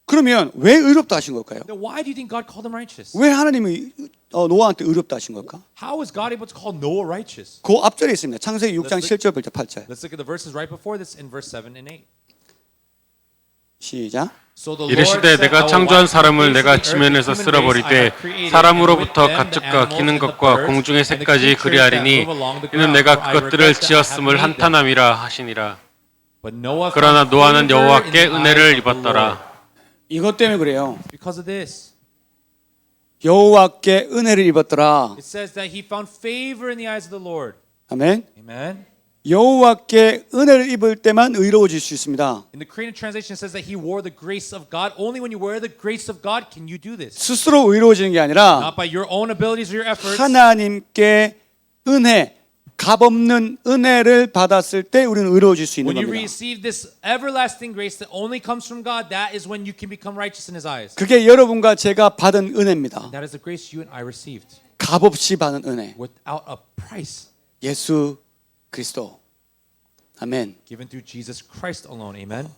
그러면 왜 의롭다 하신 걸까요? Then why do you think God called him righteous? 왜 하나님이 노아한테 의롭다 하신 걸까? How is God able to call Noah righteous? 그 앞절에 있습니다. 창세기 6장 7절부터 8절. Let's look at the verses right before this in verse 7 and 8. 시작. So the Lord 이르시되 said, I 내가 will 창조한 wipe 사람을 from the 내가 face of the earth 지면에서 the human 쓸어버릴 race I have 때 created, 사람으로부터 and with them the 가축과 animals 기는 and the 것과 birds, 공중의 and the 새까지 creatures 그리하리니 that move along the 이는 ground, 내가 for I 그것들을 regret that I have 지었음을 made them. 한탄함이라 하시니라. But Noah 그러나 found 노아는 favor in 여호와께 the eyes 은혜를 of the 입었더라. Lord. 이것 때문에 그래요. Because of this, 여호와께 은혜를 입었더라. it says that he found favor in the eyes of the Lord. 아멘. Amen. 여호와께 은혜를 입을 때만 의로워질 수 있습니다. In the Korean translation, it says that he wore the grace of God. Only when you wear the grace of God can you do this. 스스로 의로워지는 게 아니라 Not by your own abilities or your efforts. 하나님께 은혜, 값없는 은혜를 받았을 때 우리는 의로워질 수 있는 When you 겁니다. receive this everlasting grace that only comes from God, that is when you can become righteous in His eyes. 그게 여러분과 제가 받은 은혜입니다. That is the grace you and I received 값없이 받은 은혜. without a price, 예수 그리스도. 아멘. given through Jesus Christ alone. Amen.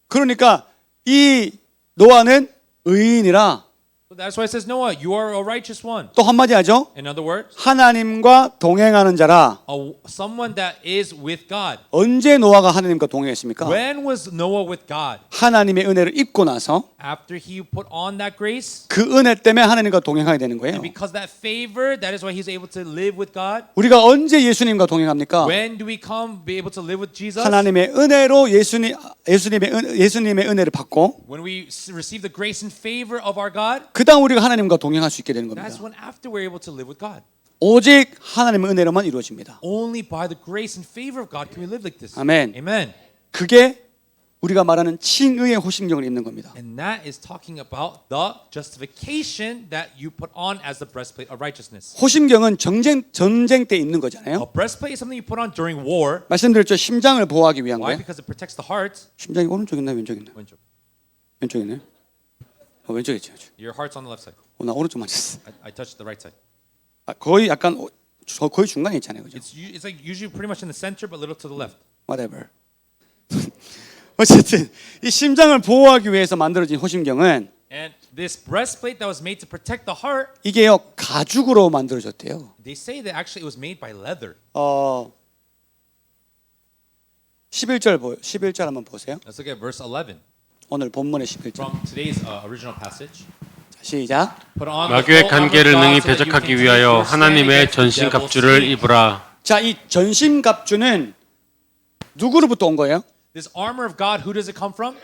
그러니까 이 노아는 의인이라 So that's why it says, Noah, you are a righteous one. 또 한마디 하죠. In other words, 하나님과 동행하는 자라. someone that is with God. 언제 노아가 하나님과 동행했습니까? When was Noah with God? 하나님의 은혜를 입고 나서 After he put on that grace? 그 은혜 때문에 하나님과 동행하게 되는 거예요. And because that favor, that is why he's able to live with God. 우리가 언제 예수님과 동행합니까? When do we be able to live with Jesus? 하나님의 은혜로 예수님의 은혜를 받고 When we receive the grace and favor of our God, 그다음 우리가 하나님과 동행할 수 있게 되는 겁니다. that's when after we're able to live with God. 오직 하나님의 은혜로만 이루어집니다. Only by the grace and favor of God can we live like this. 아멘. Amen. 그게 우리가 말하는 칭의의 호심경을 입는 겁니다. And that is talking about the justification that you put on as the breastplate of righteousness. 호심경은 전쟁 때 입는 A 거잖아요. breastplate is something you put on during war. 말씀드렸죠. 심장을 보호하기 위한 Why? 거예요. Because it protects the heart. 심장이 오른쪽 있나 왼쪽 있나? 왼쪽. 왼쪽 있네. 왼쪽에 있죠. Your heart's on the left side. 나 오른쪽 맞았어. I touched the right side. 거의 약간 거의 중간에 있잖아요. 그죠? It's like usually pretty much in the center, but a little to the left. Whatever. 어쨌든 이 심장을 보호하기 위해서 만들어진 호심경은 And this breastplate that was made to protect the heart, 이게요 가죽으로 만들어졌대요. they say that actually it was made by leather. 11절 한번 보세요. Let's look at verse 11 오늘 본문의 11절. from today's original passage. 시작. Put on the 마귀의 full armor of 간계를 God 능히 so that you 대적하기 can 위하여 take your stand 하나님의 against the 전신 devil's 갑주를 schemes. 입으라. 자, 이 전신 갑주는 누구로부터 온 거예요? This armor of God, who does it come from?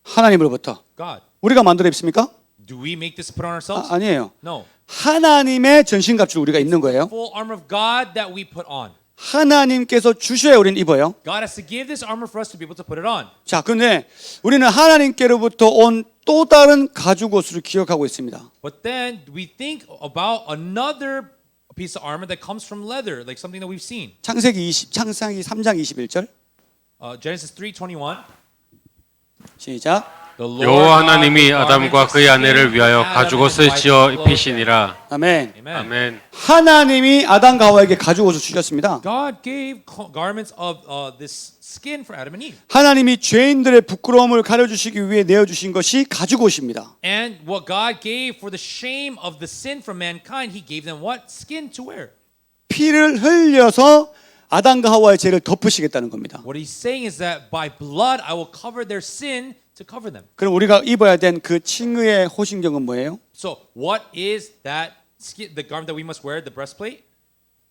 하나님으로부터. God. 우리가 만들어 입습니까? Do we make this put on ourselves? 아니에요. No. 하나님의 전신 갑주를 우리가 입는 거예요. Full armor of God that we put on. 하나님께서 주셔야 우리는 입어요. God has to give this armor for us to be able to put it on. 자, 근데 우리는 하나님께로부터 온 또 다른 가죽 옷을 기억하고 있습니다. But then we think about another piece of armor that comes from leather, like something that we've seen. 창세기 3장 21절. Genesis 3:21. 시작. The Lord 여호와 God 하나님이 made 아담과 garments 그의 of 아내를 skin 위하여 for Adam and 가죽옷을 his wife 지어 to clothe them. 입히시니라. 아멘. Amen. 아멘. 하나님이 아담과 하와에게 가죽 옷을 주셨습니다. God gave garments of this skin for Adam and Eve. 하나님이 죄인들의 부끄러움을 가려주시기 위해 내어주신 것이 가죽 옷입니다. And what God gave for the shame of the sin from mankind, He gave them what? Skin to wear. 피를 흘려서 아담과 하와의 죄를 덮으시겠다는 겁니다. What He's saying is that by blood I will cover their sin to cover them. 그럼 우리가 입어야 된 그 칭의의 호심경은 뭐예요? So what is that skin, the garment that we must wear, the breastplate?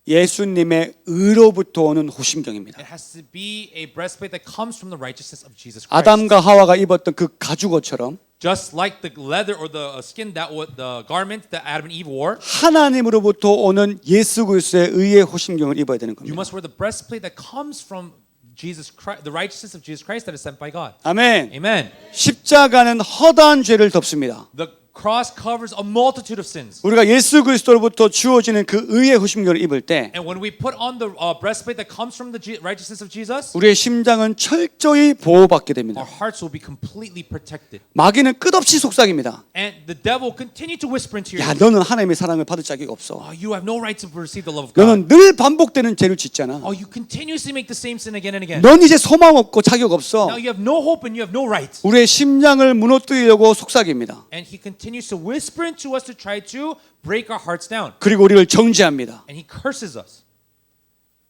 예수님의 의로부터 오는 호심경입니다. It has to be a breastplate that comes from the righteousness of Jesus Christ. 아담과 하와가 입었던 그 가죽 옷처럼 Just like the leather or the skin that the garment that Adam and Eve wore, 하나님으로부터 오는 예수 그리스도의 의의 호심경을 입어야 되는 you 겁니다. must wear the breastplate that comes from Jesus Christ, the righteousness of Jesus Christ that is sent by God. 아멘. Amen. 십자가는 허다한 죄를 덮습니다. The cross covers a multitude of sins. 우리가 예수 그리스도로부터 주어지는 그 의의 호심경을 입을 때 And when we put on the breastplate that comes from the righteousness of Jesus, 우리의 심장은 철저히 보호받게 됩니다. our hearts will be completely protected. 마귀는 끝없이 속삭입니다. And the devil will continue to whisper into your 야, ear, 너는 하나님의 사랑을 받을 자격이 없어. you have no right to receive the love of God. 너는 늘 반복되는 죄를 짓잖아. You continuously make the same sin again and again. 넌 이제 소망 없고 자격 없어. Now you have no hope and you have no right. 우리의 심장을 무너뜨리려고 속삭입니다. And he continues to whisper into us to try to break our hearts down. 그리고 우리를 정죄합니다. And he curses us.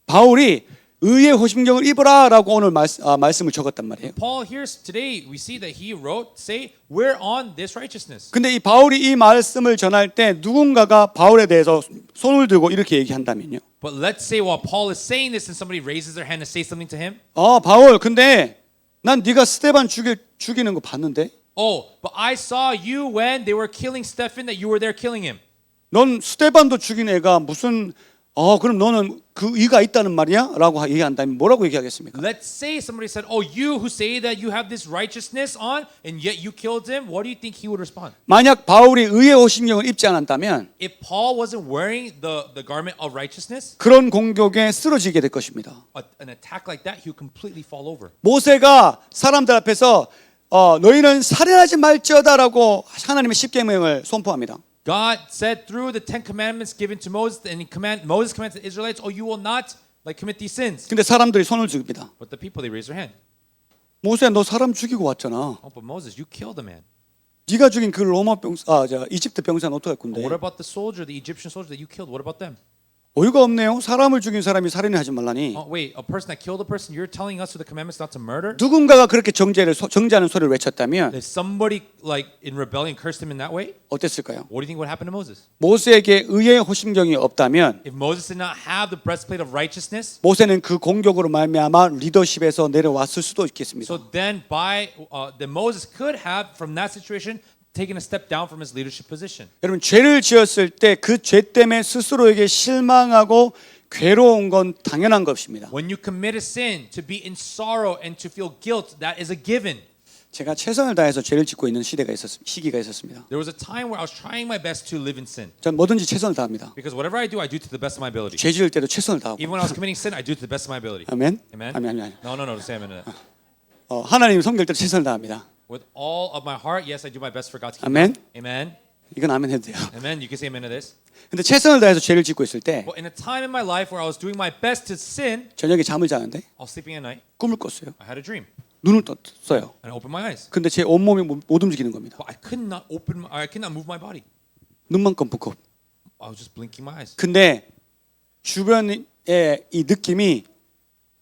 바울이 의의 호심경을 입으라라고 오늘 말씀을 적었단 말이에요. Paul here today we see that he wrote, say, we're on this righteousness. 근데 이 바울이 이 말씀을 전할 때 누군가가 바울에 대해서 손을 들고 이렇게 얘기한다면요. But let's say while Paul is saying this and somebody raises their hand to say something to him. 바울, 근데 난 네가 스데반 죽이는 거 봤는데. But I saw you when they were killing Stephen, that you were there killing him. 넌 스데반도 죽인 애가 무슨 그럼 너는 그 의가 있다는 말이야? 라고 얘기한다면 뭐라고 얘기하겠습니까? Let's say somebody said, you who say that you have this righteousness on and yet you killed him, what do you think he would respond? 만약 바울이 의의 호심경을 입지 않았다면 If Paul wasn't wearing the garment of righteousness, 그런 공격에 쓰러지게 될 것입니다. an attack like that, he would completely fall over. 모세가 사람들 앞에서 너희는 살인하지 말지어다라고 하나님의 십계명을 선포합니다. God said through the 10 commandments given to Moses, and Moses commanded the Israelites, you will not commit these sins. 근데 사람들이 손을 듭니다. But the people, they raise their hand. 모세 너 사람 죽이고 왔잖아. But Moses, you killed a man. 네가 죽인 그 이집트 병사는 어떡할 건데? What about the soldier, the Egyptian soldier that you killed? What about them? 어이가 없네요. 사람을 죽인 사람이 살인을 하지 말라니. Wait, a person that killed a person, you're telling us through the commandments not to murder? 누군가가 그렇게 정죄하는 소리를 외쳤다면 If somebody in rebellion cursed him in that way, 어땠을까요? what do you think would happen to Moses? 모세에게 의의 호심경이 없다면 If Moses did not have the breastplate of righteousness, 모세는 그 공격으로 말미암아 리더십에서 내려왔을 수도 있겠습니다. so then then Moses could have from that situation taken a step down from his leadership position. 여러분 죄를 지었을 때 그 죄 때문에 스스로에게 실망하고 괴로운 건 당연한 것입니다. When you commit a sin, to be in sorrow and to feel guilt, that is a given. 제가 최선을 다해서 죄를 짓고 있는 시기가 있었습니다. There was a time where I was trying my best to live in sin. 전 뭐든지 최선을 다합니다. Because whatever I do to the best of my ability. 죄 지을 때도 최선을 다하고. Even when I was committing sin, I do to the best of my ability. 아멘. Amen? 아멘. No, say amen to that. 하나님 섬길 때도 최선을 다합니다. With all of my heart, yes, I do my best for God's 아멘. kingdom. Amen. 이건 아멘 해도 돼요. Amen. You can say amen to this. 근데 최선을 다해서 죄를 짓고 있을 때 But in a time in my life where I was doing my best to sin, 저녁에 잠을 자는데 I was sleeping at night. 꿈을 꿨어요. I had a dream, 눈을 떴어요. and I opened my eyes. 근데 제 온몸이 못 움직이는 겁니다. But I could not move my body. 눈만 껌뻑껌. I was just blinking my eyes. 근데 주변의 이 느낌이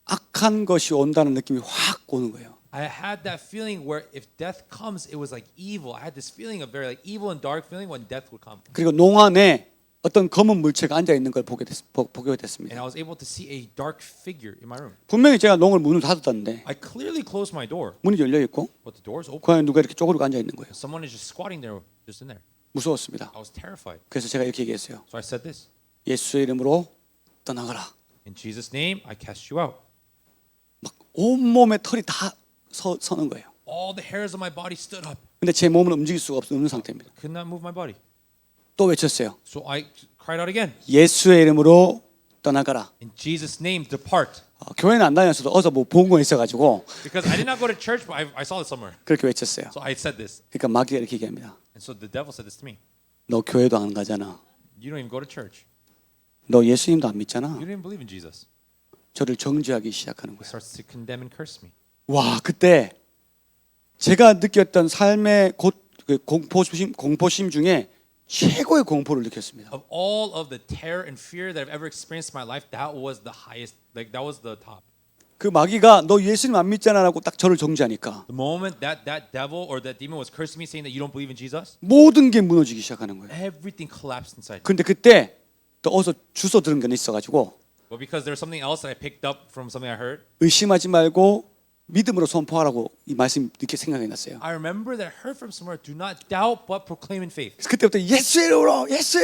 악한 것이 온다는 느낌이 확 오는 거예요. I had that feeling where if death comes, it was like evil. I had this feeling of very evil and dark feeling when death would come. 그리고 농안에 어떤 검은 물체가 앉아 있는 걸 보게 됐습니다. And I was able to see a dark figure in my room. 분명히 제가 문을 닫았다는데 I clearly closed my door, 문이 열려 있고 but the door's open. 그 안에 누가 이렇게 쪼그리고 앉아 있는 거예요. Someone is just squatting there, just in there. 무서웠습니다. I was terrified. 그래서 제가 이렇게 얘기했어요. So I said this. 예수의 이름으로 떠나가라. In Jesus' name, I cast you out. 막 온몸에 털이 다 서는 거예요. All the hairs of my body stood up. 근데 제 몸은 움직일 수가 없는 상태입니다. Could not move my body. 또 외쳤어요. So I cried out again. 예수의 이름으로 떠나가라. In Jesus' name, depart. 교회는 안 다녔어도 어서 본 거 있어가지고 Because I did not go to church, but I saw it somewhere. 그렇게 외쳤어요. So I said this. 그러니까 마귀가 이렇게 얘기합니다. And so the devil said this to me. 너 교회도 안 가잖아. You don't even go to church. 너 예수님도 안 믿잖아. You don't even believe in Jesus. 저를 정죄하기 시작하는 He 거예요. starts to condemn and curse me. 와, 그때 제가 느꼈던 삶의 공포심 중에 최고의 공포를 느꼈습니다. Of all of the terror and fear that I've ever experienced in my life, that was the highest, that was the top. 그 마귀가 너 예수님 안 믿잖아라고 딱 저를 정죄하니까 The moment that devil or that demon was cursing me, saying that you don't believe in Jesus, 모든 게 무너지기 시작하는 거예요. everything collapsed inside me. 근데 그때 또 어디서 주워 들은 게 있어가지고 But because there's something else that I picked up from something I heard, 의심하지 말고 믿음으로 선포하라고 이 말씀 이렇게 생각이 났어요. I remember that I heard from somewhere, do not doubt but proclaim in faith. 그래서 그때부터 예수의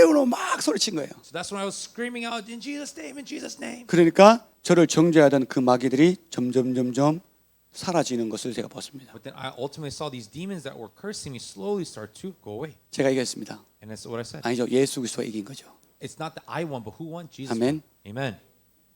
이름으로 막 소리친 거예요. So that's when I was screaming out, in Jesus' name, in Jesus' name. 그러니까 저를 정죄하던 그 마귀들이 점점 사라지는 것을 제가 봤습니다. But then I ultimately saw these demons that were cursing me slowly start to go away. 제가 이겼습니다. And that's what I said. 아니죠. 예수 그리스도가 이긴 거죠. It's not that I won, but who won? Jesus 아멘. won. Amen.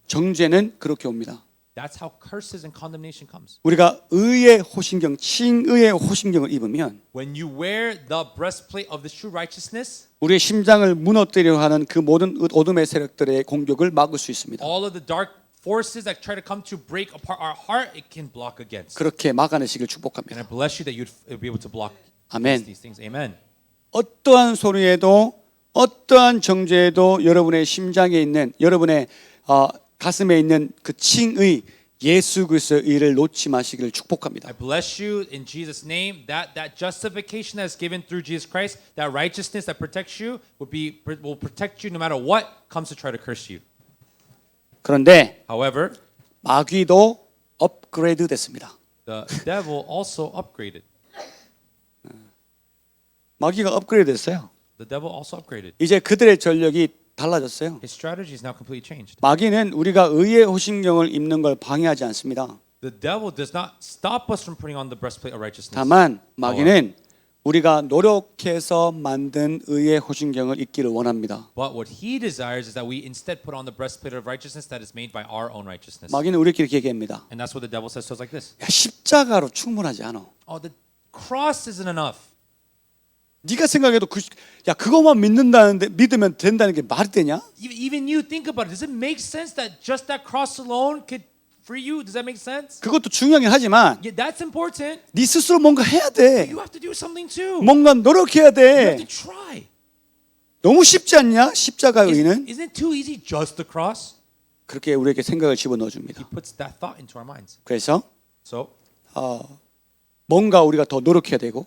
정죄는 그렇게 옵니다. That's how curses and condemnation comes. 우리가 의의 호신경, 칭의의 호신경을 입으면 When you wear the breastplate of the true righteousness, 우리의 심장을 무너뜨리려 하는 그 모든 어둠의 세력들의 공격을 막을 수 있습니다. all of the dark forces that try to come to break apart our heart, it can block against. 그렇게 막아내시길 And 축복합니다. I bless you that you'd be able to block 아멘. these things. Amen. 어떠한 소리에도 어떠한 정죄에도 여러분의 심장에 있는 여러분의 가슴에 있는 그 칭의 예수 그리스도의 의를 놓지 마시기를 축복합니다. I bless you in Jesus' name that justification that is given through Jesus Christ, that righteousness that protects you will protect you no matter what comes to try to curse you. 그런데 However, 마귀도 업그레이드 됐습니다. the devil also upgraded. 마귀가 업그레이드 됐어요. The devil also upgraded. 이제 그들의 전력이 달라졌어요. His strategy is now completely changed. 마귀는 우리가 의의 호신경을 입는 걸 방해하지 않습니다. The devil does not stop us from putting on the breastplate of righteousness. 다만 마귀는 우리가 노력해서 만든 의의 호신경을 입기를 원합니다. But what he desires is that we instead put on the breastplate of righteousness that is made by our own righteousness. 마귀는 우리끼리 이렇게 얘기합니다. And that's what the devil says to us like this. 야, 십자가로 충분하지 않아. Oh, the cross isn't enough. 네가 생각해도 그거만 믿으면 된다는 게 말이 되냐? Even you think about it. Does it make sense that just that cross alone could free you? Does that make sense? 그것도 중요하긴 하지만 Yeah, that's important. 네 스스로 뭔가 해야 돼. You have to do something too. 뭔가 노력해야 You have 돼. to try. 너무 쉽지 않냐? 십자가의 의는? Isn't it too easy just the cross? 그렇게 우리에게 생각을 집어넣어 줍니다. He puts that thought into our minds. 그래서 So 뭔가 우리가 더 노력해야 되고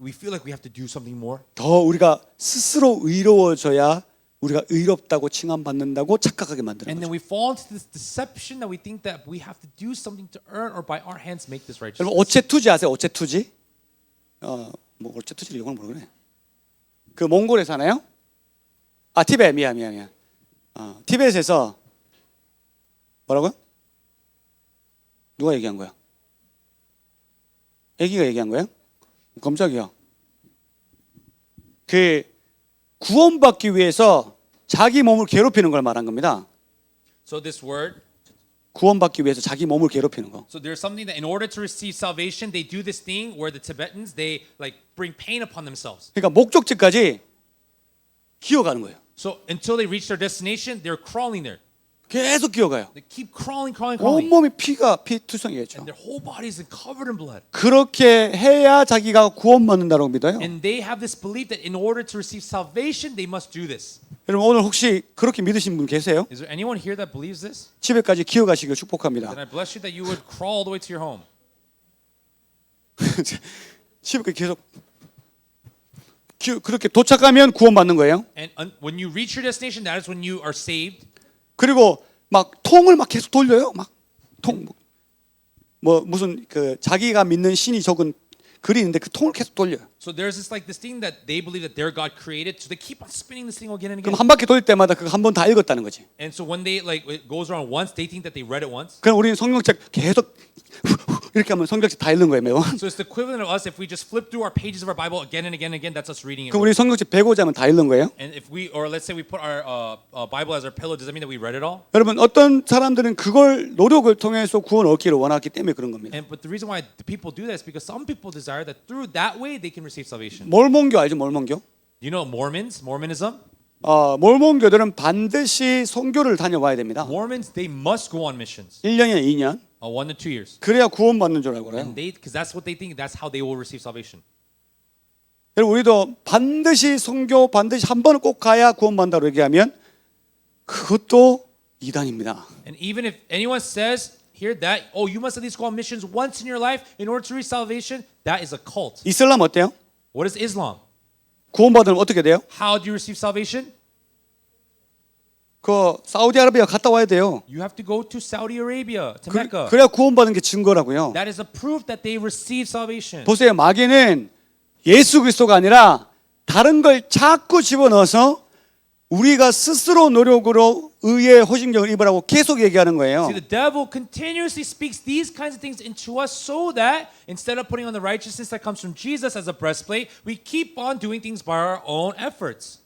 we feel like we have to do something more. 더 우리가 스스로 의로워져야 우리가 의롭다고 칭함받는다고 착각하게 만드는 And then 거죠. we fall into this deception that we think that we have to do something to earn or by our hands make this righteousness. 여러분 어체투지 아세요? 어체투지? 뭐 어체투지를 영어로 뭐라 그래? 그 몽골에 사나요? 티베트 미안. 티베트에서 뭐라고요? 누가 얘기한 거야? 애기가 얘기한 거예요? 깜짝이야. 그 구원받기 위해서 자기 몸을 괴롭히는 걸 말한 겁니다. So this word, 구원받기 위해서 자기 몸을 괴롭히는 거. so there's something that in order to receive salvation, they do this thing where the Tibetans they like bring pain upon themselves. 그러니까 목적지까지 기어가는 거예요. So until they reach their destination, they're crawling there. 계속 기어가요. They keep crawling. 온몸이 피투성이겠죠. And their whole bodies are covered in blood. 그렇게 해야 자기가 구원받는다고 믿어요. And they have this belief that in order to receive salvation, they must do this. 여러분 오늘 혹시 그렇게 믿으신 분 계세요? Is there anyone here that believes this? 집에까지 기어가시길 축복합니다. Then I bless you that you would crawl all the way to your home. 집에 계속 그렇게 도착하면 구원받는 거예요. And when you reach your destination, that is when you are saved. 그리고 막 통을 막 계속 돌려요. 막 통 뭐 무슨 그 자기가 믿는 신이 적은 글이 있는데 그 통을 계속 돌려요. So there's this thing that they believe that their God created, so they keep on spinning this thing again and 그럼 again. 한 바퀴 돌릴 때마다 그거 한 번 다 읽었다는 거지. And so when they it goes around once, they think that they read it once. 그럼 우리는 성경책 계속 이렇게 하면 성경책 다 읽는 거예요, 매번. So it's the equivalent of us if we just flip through our pages of our Bible again and again and again. That's us reading it. 그럼 우리 성경책 105장은 다 읽는 거예요? And if we, or let's say we put our Bible as our pillow, does that mean that we read it all? 여러분 어떤 사람들은 그걸 노력을 통해서 구원을 얻기를 원하기 때문에 그런 겁니다. But the reason why the people do that is because some people desire that through that way they can receive salvation. 몰몬교 알죠? 몰몬교? You know Mormonism? 몰몬교들은 반드시 선교를 다녀와야 됩니다. Mormons, they must go on missions. 1년이나 2년. 1 to 2 years. 그래야 구원받는 줄 알고 그래요. And because that's what they think, that's how they will receive salvation. 여러분 우리도 반드시 선교 반드시 한 번은 꼭 가야 구원받는다고 얘기하면 그것도 이단입니다. And even if anyone says here that, oh, you must at least go on missions once in your life in order to reach salvation, that is a cult. 이슬람 어때요? What is Islam? 구원받으면 어떻게 돼요? How do you receive salvation? 그 사우디아라비아 갔다 와야 돼요. You have to go to Saudi Arabia, to Mecca. 그래야 구원받은 게 증거라고요. That is a proof that they receive salvation. 보세요. 마귀는 예수 그리스도가 아니라 다른 걸 자꾸 집어넣어서 우리가 스스로 노력으로 의의 호심경을 입으라고 계속 얘기하는 거예요. See, the devil continuously speaks these kinds of things into us so that instead of putting on the righteousness that comes from Jesus as a breastplate, we keep on doing things by our own efforts.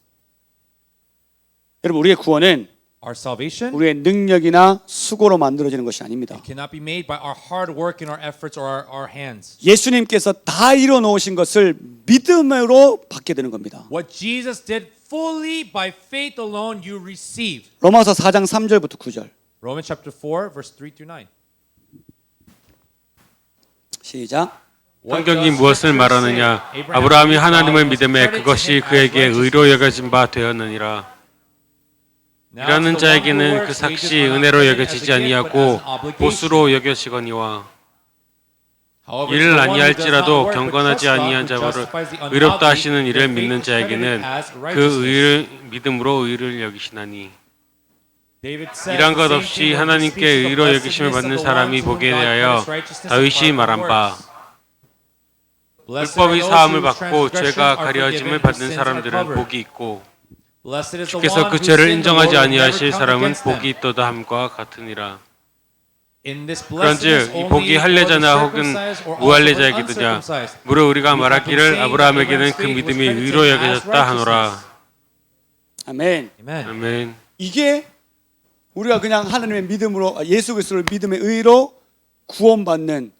여러분, 우리의 구원은 Our salvation 우리의 능력이나 수고로 만들어지는 것이 아닙니다. cannot be made by our hard work and our efforts or our hands. 예수님께서 다 이뤄 놓으신 것을 믿음으로 받게 되는 겁니다. What Jesus did fully by faith alone you receive. 로마서 4장 3절부터 9절. Romans chapter 4 verse 3 through 9. 시작. 성경이 무엇을 말하느냐? 아브라함이 하나님을 믿음에 그것이 그에게 의로 여겨진 바 되었느니라. 일하는 자에게는 그 삭시 은혜로 여겨지지 아니하고 보수로 여겨지거니와 일을 아니할지라도 경건하지 아니한 자를 의롭다 하시는 이를 믿는 자에게는 그 의를 믿음으로 의를 여기시나니 일한 것 없이 하나님께 의로 여기심을 받는 사람이 보게 대하여 다윗이 말한 바 불법이 사함을 받고 죄가 가려짐을 받는 사람들은 복이 있고 주께서 그 죄를 인정하지 아니하실 사람은 복이 있도다 함과 같으니라. 그런즉 이 복이 할례자나 혹은 무할례자에게도냐 무릇 우리가 말하기를 아브라함에게는 그 믿음이 의로 여겨졌다 하노라. 아멘. 아멘. 이게 우리가 그냥 하나님의 믿음으로 예수 그리스도를 믿음의 의로 구원받는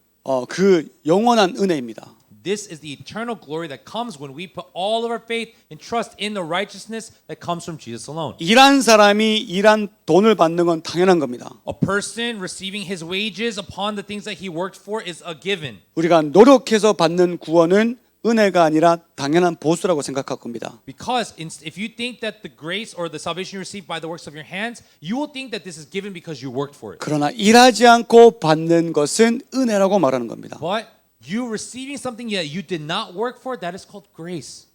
그 영원한 은혜입니다. This is the eternal glory that comes when we put all of our faith and trust in the righteousness that comes from Jesus alone. 일한 사람이 일한 돈을 받는 건 당연한 겁니다. A person receiving his wages upon the things that he worked for is a given. 우리가 노력해서 받는 구원은 은혜가 아니라 당연한 보수라고 생각할 겁니다. Because if you think that the grace or the salvation you receive by the works of your hands, you will think that this is given because you worked for it. 그러나 일하지 않고 받는 것은 은혜라고 말하는 겁니다. But you receiving something that you did not work for, that is called grace.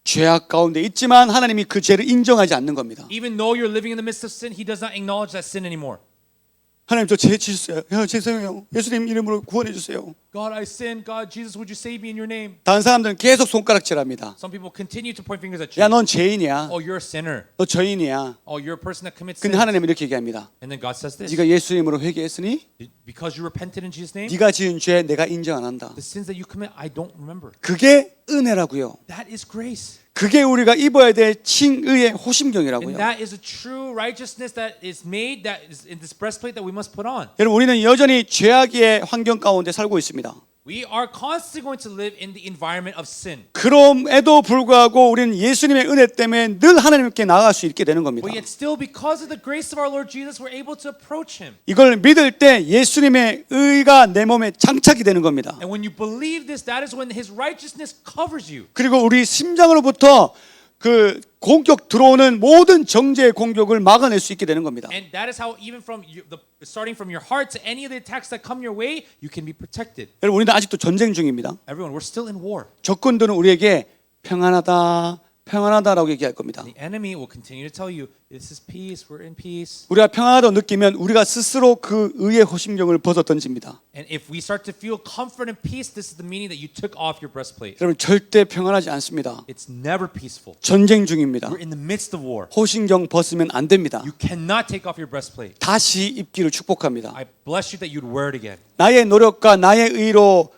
죄악 가운데 있지만 하나님이 그 죄를 인정하지 않는 겁니다. Even though you're living in the midst of sin, he does not acknowledge that sin anymore. 하나님 저 죄 지었어요. 죄송해요. 예수님 이름으로 구원해 주세요. God, I sinned. God, Jesus, would you save me in your name? 다른 사람들은 계속 손가락질합니다. Some people continue to point fingers at you. 야, 넌 죄인이야. Oh, you're a sinner. 너 죄인이야. Oh, you're a person that commits 근데 sin. 하나님은 이렇게 얘기합니다. And then God says this. 네가 예수 이름으로 회개했으니 Because you repented in Jesus' name, 네가 지은 죄 내가 인정 안 한다. the sins that you commit, I don't remember. 그게 은혜라고요. That is grace. 그게 우리가 입어야 될 칭의의 And 호심경이라고요. that is a true righteousness that is made, that is in this breastplate that we must put on. 여러분 우리는 여전히 죄악의 환경 가운데 살고 있습니다. We are constantly going to live in the environment of sin. 그럼에도 불구하고 우리는 예수님의 은혜 때문에 늘 하나님께 나아갈 수 있게 되는 겁니다. But yet still because of the grace of our Lord Jesus, we're able to approach him. 이걸 믿을 때 예수님의 의가 내 몸에 장착이 되는 겁니다. And when you believe this, that is when his righteousness covers you. 그리고 우리 심장으로부터 그 공격 들어오는 모든 정죄의 공격을 막아낼 수 있게 되는 겁니다. And that is how even from starting from your heart to any of the attacks that come your way, you can be protected. 여러분 우리는 아직도 전쟁 중입니다. Everyone, we're still in war. 적군들은 우리에게 평안하다, 평안하다라고 얘기할 겁니다. The enemy will continue to tell you, this is peace, we're in peace. 우리가 평안하다고 느끼면 우리가 스스로 그 의의 호심경을 벗어 던집니다. And if we start to feel comfort and peace, this is the meaning that you took off your breastplate. 여러분 절대 평안하지 않습니다. It's never peaceful. 전쟁 중입니다. We're in the midst of war. 호심경 벗으면 안 됩니다. You cannot take off your breastplate. 다시 입기를 축복합니다. I bless you that you'd wear it again. 나의 노력과 나의 의로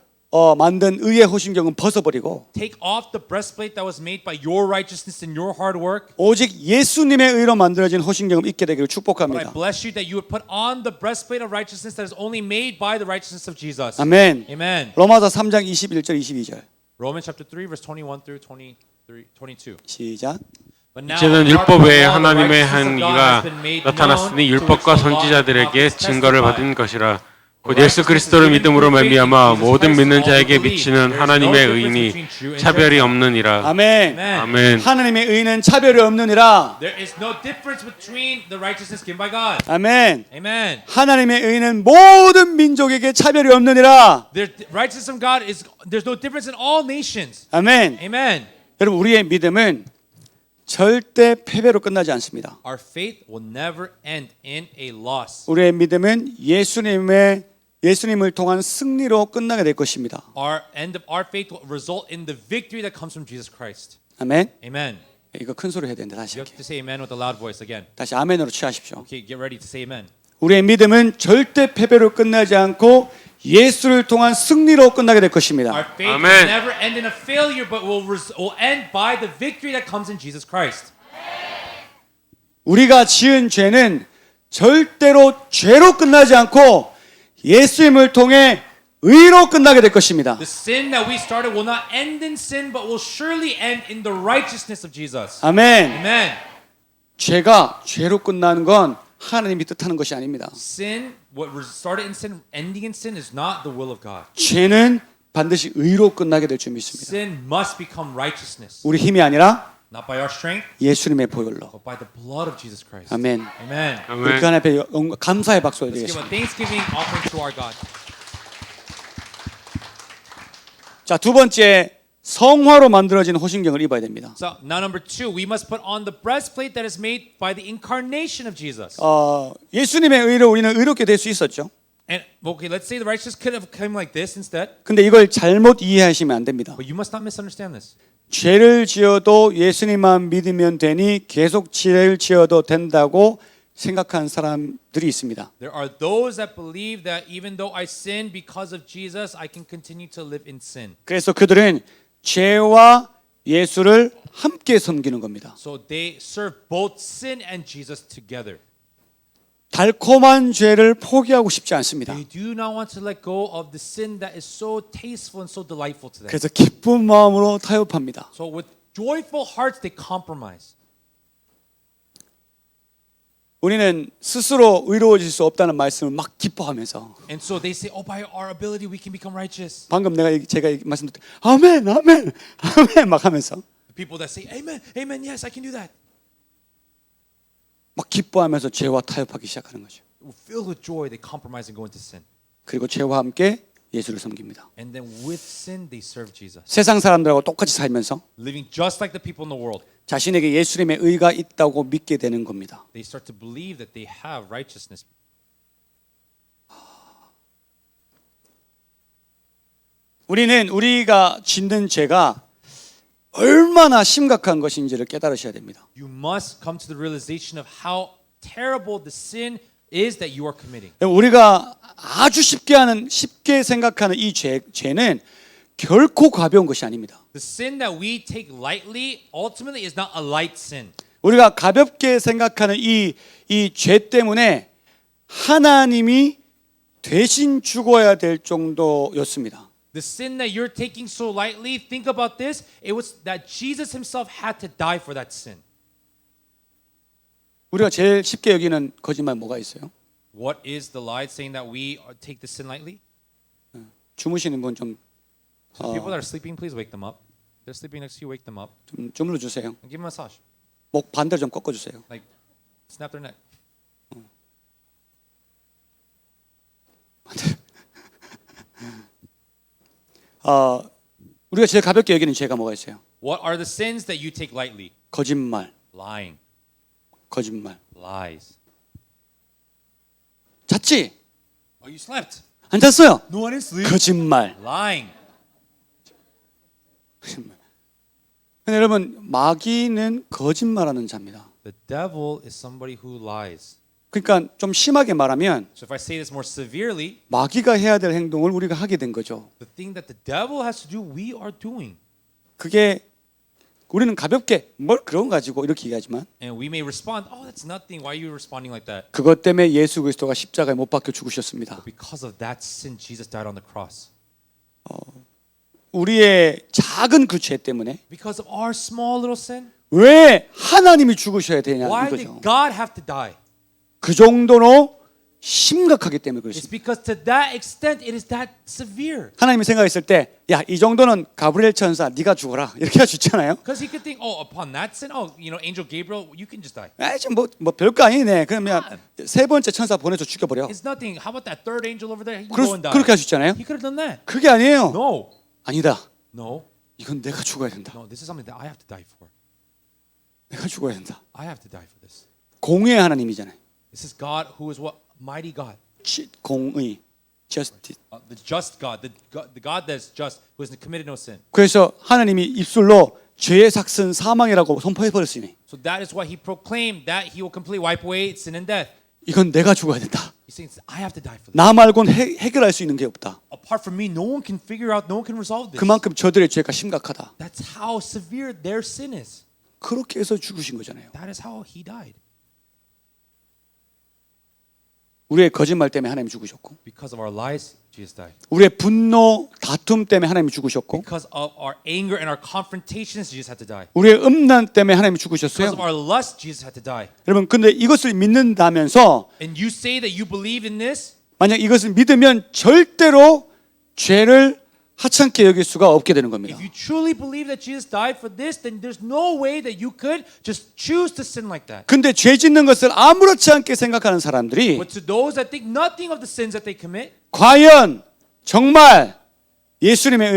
만든 의의 호심경은 벗어버리고 Take off the breastplate that was made by your righteousness and your hard work. 오직 예수님의 의로 만들어진 호심경을 입게 되기를 But I 축복합니다. bless you that you would put on the breastplate of righteousness that is only made by the righteousness of Jesus. 아멘. Amen. 로마서 3장 21절 22절 Romans chapter 3 verse 21 through 22. 시작. 이제는 율법 외에 하나님의 한의가 나타났으니 율법과 선지자들에게 증거를 받은 것이라. 곧 예수 그리스도를 믿음으로 말미암아 모든 믿는 자에게 미치는 하나님의 의인이 차별이 없느니라. 아멘. 아멘. 하나님의 의는 차별이 없느니라. There is no difference between the righteousness given by God. 아멘. Amen. 하나님의 의는 모든 민족에게 차별이 없느니라. The righteousness of God is there's no difference in all nations. 아멘. Amen. 여러분 우리의 믿음은 절대 패배로 끝나지 않습니다. Our faith will never end in a loss. 우리의 믿음은 예수님을 통한 승리로 끝나게 될 것입니다. Our end of our faith will result in the victory that comes from Jesus Christ. 아멘. Amen. 이거 큰 소리 해야 되는데 다시 You have to say amen with a loud voice again. 다시 아멘으로 취하십시오. Okay, get ready to say amen. 우리의 믿음은 절대 패배로 끝나지 않고 예수를 통한 승리로 끝나게 될 것입니다. Our faith Amen. will never end in a failure, but will end by the victory that comes in Jesus Christ. 우리가 지은 죄는 절대로 죄로 끝나지 않고 예수님을 통해 의로 끝나게 될 것입니다. The sin that we started will not end in sin, but will surely end in the righteousness of Jesus. 아멘. Amen. 죄가 죄로 끝나는 건 하나님이 뜻하는 것이 아닙니다. Sin, what started in sin, ending in sin, is not the will of God. 죄는 반드시 의로 끝나게 될 줄 믿습니다. Sin must become righteousness, 우리 힘이 아니라 not by our strength, 예수님의 보혈로. but by the blood of Jesus Christ. 아멘. Amen. 아멘. 그 하나님 앞에 감사의 박수 Let's give a 드리겠습니다. thanksgiving offering to our God. 자, 두 번째 성화로 만들어진 호신경을 입어야 됩니다. So now number 2, we must put on the breastplate that is made by the incarnation of Jesus. 예수님의 의로 우리는 의롭게 될 수 있었죠. And okay, let's say the righteous could have come like this instead, 근데 이걸 잘못 이해하시면 안 됩니다. but you must not misunderstand this. 죄를 지어도 예수님만 믿으면 되니 계속 죄를 지어도 된다고 생각하는 사람들이 있습니다. There are those that believe that even though I sin because of Jesus, I can continue to live in sin. 그래서 그들은 죄와 예수를 함께 섬기는 겁니다. So they serve both sin and Jesus together. 달콤한 죄를 포기하고 싶지 않습니다. They do not want to let go of the sin that is so tasteful and so delightful to them. 그래서 기쁜 마음으로 타협합니다. So with joyful hearts they compromise. 우리는 스스로 의로워질 수 없다는 말씀을 막 기뻐하면서 And so they say, oh, by our ability we can become righteous. 방금 제가 말씀드렸 아멘 아멘 아멘 막 하면서 The people that say, amen, amen, yes, I can do that. 막 기뻐하면서 죄와 타협하기 시작하는 거죠. Filled with joy, they compromise and go into sin. 그리고 죄와 함께 예수를 섬깁니다. And then with sin, they serve Jesus. 세상 사람들하고 똑같이 살면서 Living just like the people in the world. 자신에게 예수님의 의가 있다고 믿게 되는 겁니다. They start to believe that they have righteousness. 우리는 우리가 짓는 죄가 얼마나 심각한 것인지를 깨달으셔야 됩니다. You must come to the realization of how terrible the sin is that you are committing. 우리가 아주 쉽게 생각하는 이 죄는 결코 가벼운 것이 아닙니다. The sin that we take lightly ultimately is not a light sin. 우리가 가볍게 생각하는 이 죄 때문에 하나님이 대신 죽어야 될 정도였습니다. The sin that you're taking so lightly, think about this, it was that Jesus himself had to die for that sin. 우리가 제일 쉽게 여기는 거짓말 뭐가 있어요? What is the lie saying that we take the sin lightly? 주무시는 분 좀 So people that are sleeping, please wake them up. They're sleeping next to you, wake them up 주물러 주세요. and give them a massage. 목 반대로 좀 꺾어 주세요. Like, snap their neck. 우리가 제일 가볍게 여기는 죄가 뭐가 있어요? What are the sins that you take lightly? 거짓말, Lying, 거짓말. lies. 잤지? Oh, you slept. 안 잤어요? No, I didn't sleep. 거짓말. Lying. 근데 여러분 마귀는 거짓말하는 자입니다. The devil is somebody who lies. 그러니까 좀 심하게 말하면 So if I say this more severely, 마귀가 해야 될 행동을 우리가 하게 된 거죠. the thing that the devil has to do, we are doing. 그게 우리는 가볍게 뭘 그런 거 가지고 이렇게 얘기하지만 And we may respond, oh, that's nothing. Why are you responding like that? 그것 때문에 예수 그리스도가 십자가에 못 박혀 죽으셨습니다. Because of that sin, Jesus died on the cross. 우리의 작은 그 죄 때문에 Because of our small little sin, 왜 하나님이 죽으셔야 되냐 why 이거죠. did God have to die? 그 정도로 심각하기 때문에 It's 그렇습니다. because to that extent, it is that severe. 하나님이 생각했을 때, 야, 이 정도는 가브리엘 천사 네가 죽어라 이렇게 할 수 있잖아요. Because he could think, oh, upon that sin, oh, you know, Angel Gabriel, you can just die. 지금 뭐 별거 아니네. 그러면 세 번째 천사 보내서 죽여버려. It's nothing. How about that third angel over there? He can go and die. 그렇게 할 수 있잖아요. He could have done that. 그게 아니에요. No, 아니다. no, 이건 내가 죽어야 된다. no. This is something that I have to die for. 내가 죽어야 된다. I have to die for this. 공의의 하나님이잖아요. This is God who is what? Mighty God. 공의, justice. The just God. The God that is just, who has committed no sin. 그래서 하나님이 입술로 죄의 삭은 사망이라고 선포해 버렸으니 So that is why he proclaimed that he will completely wipe away sin and death. 이건 내가 죽어야 된다. He's saying, I have to die for this. 나 말고는 해결할 수 있는 게 없다. Apart from me, no one can figure out, no one can resolve this. 그만큼 저들의 죄가 심각하다. That's how severe their sin is. 그렇게 해서 죽으신 거잖아요. That is how he died. 우리의 거짓말 때문에 하나님 죽으셨고, Because of our lies, Jesus died. 우리의 분노, 다툼 때문에 하나님 죽으셨고, Because of our anger and our confrontations, Jesus had to die. 우리의 음란 때문에 하나님 Because 죽으셨어요. of our lust, Jesus had to die. 여러분, 근데 이것을 믿는다면서 And you say that you believe in this, 만약 이것을 믿으면 절대로 죄를 하찮게 여길 수가 없게 되는 겁니다. if you truly believe that Jesus died for this, then there's no way that you could just choose to sin like that. 근데 죄 짓는 것을 아무렇지 않게 생각하는 사람들이 But to those that think nothing of the sins that they commit, 과연 정말 예수님의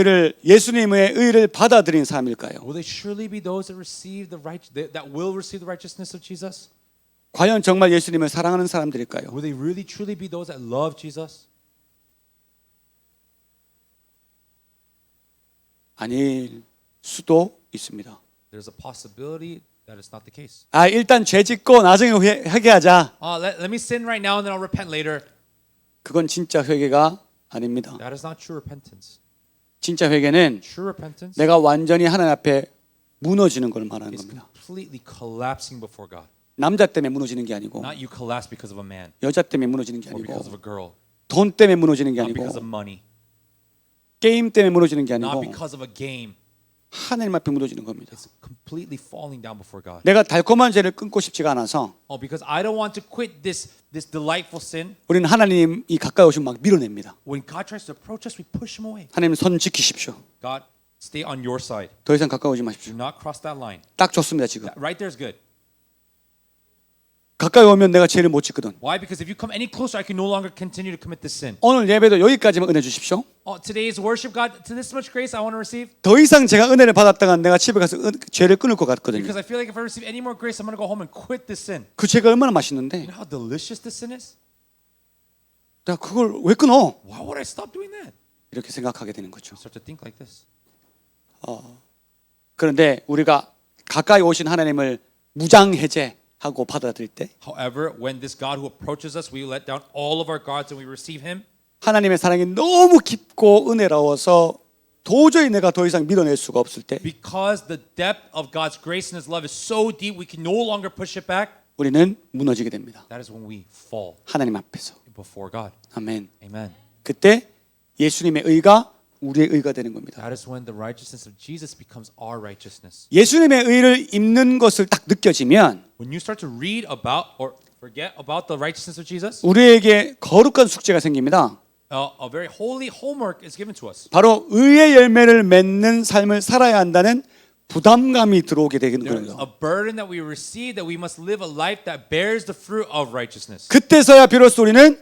의를 받아들인 사람일까요? will they surely be those that receive that will receive the righteousness of Jesus? 과연 정말 예수님을 사랑하는 사람들일까요? Will they really truly be those that love Jesus? 아닐 수도 있습니다. There's a possibility that it's not the case. 일단 죄 짓고 나중에 회개하자. Let me sin right now and then I'll repent later. 그건 진짜 회개가 아닙니다. That is not true repentance. 진짜 회개는 True repentance 내가 완전히 하나님 앞에 무너지는 걸 말하는 is 겁니다. completely collapsing before God. 남자 때문에 무너지는 게 아니고, Not you collapse because of a man 여자 때문에 무너지는 게 or because of 아니고, a girl. 돈 때문에 무너지는 게 Not 아니고, because of money. 게임 때문에 무너지는 게 Not 아니고, because of a game. 하나님 앞에 무너지는 겁니다. It's completely falling down before God. 내가 달콤한 죄를 끊고 싶지가 않아서 Because I don't want to quit this delightful sin. 우리는 하나님이 가까이 오시면 막 밀어냅니다. When God tries to approach us, we push him away. 하나님 손 지키십시오. God, stay on your side. 더 이상 가까이 오지 Do 마십시오. not cross that line. 딱 좋습니다. 지금 Right there is good. 가까이 오면 내가 죄를 못 짓거든. Why? Because if you come any closer, I can no longer continue to commit this sin. 오늘 예배도 여기까지만 은혜 주십시오. Today's worship, God, to this much grace I want to receive. 더 이상 제가 은혜를 받았다가 내가 집에 가서 죄를 끊을 것 같거든요. Because I feel like if I receive any more grace, I'm going to go home and quit this sin. 그 죄가 얼마나 You 맛있는데 know how delicious this sin is? 내가 그걸 왜 끊어? Why would I stop doing that? 이렇게 생각하게 되는 거죠. You start to think like this. 그런데 우리가 가까이 오신 하나님을 무장해제하고 받아들일 때 However, when this God who approaches us, we let down all of our guards and we receive him. 하나님의 사랑이 너무 깊고 은혜로워서 도저히 내가 더 이상 밀어낼 수가 없을 때 Because the depth of God's grace and his love is so deep, we can no longer push it back. 우리는 무너지게 됩니다. That is when we fall 하나님 앞에서. before God. 아멘. Amen. 그때 예수님의 의가 우리의 의가 되는 겁니다. That is when the righteousness of Jesus becomes our righteousness. 예수님의 의를 입는 것을 딱 느껴지면 When you start to read about or forget about the righteousness of Jesus, 우리에게 거룩한 숙제가 생깁니다. a very holy homework is given to us. 바로 의의 열매를 맺는 삶을 살아야 한다는 부담감이 들어오게 되는 There is 거예요. a burden that we receive that we must live a life that bears the fruit of righteousness. 그때서야 비로소 우리는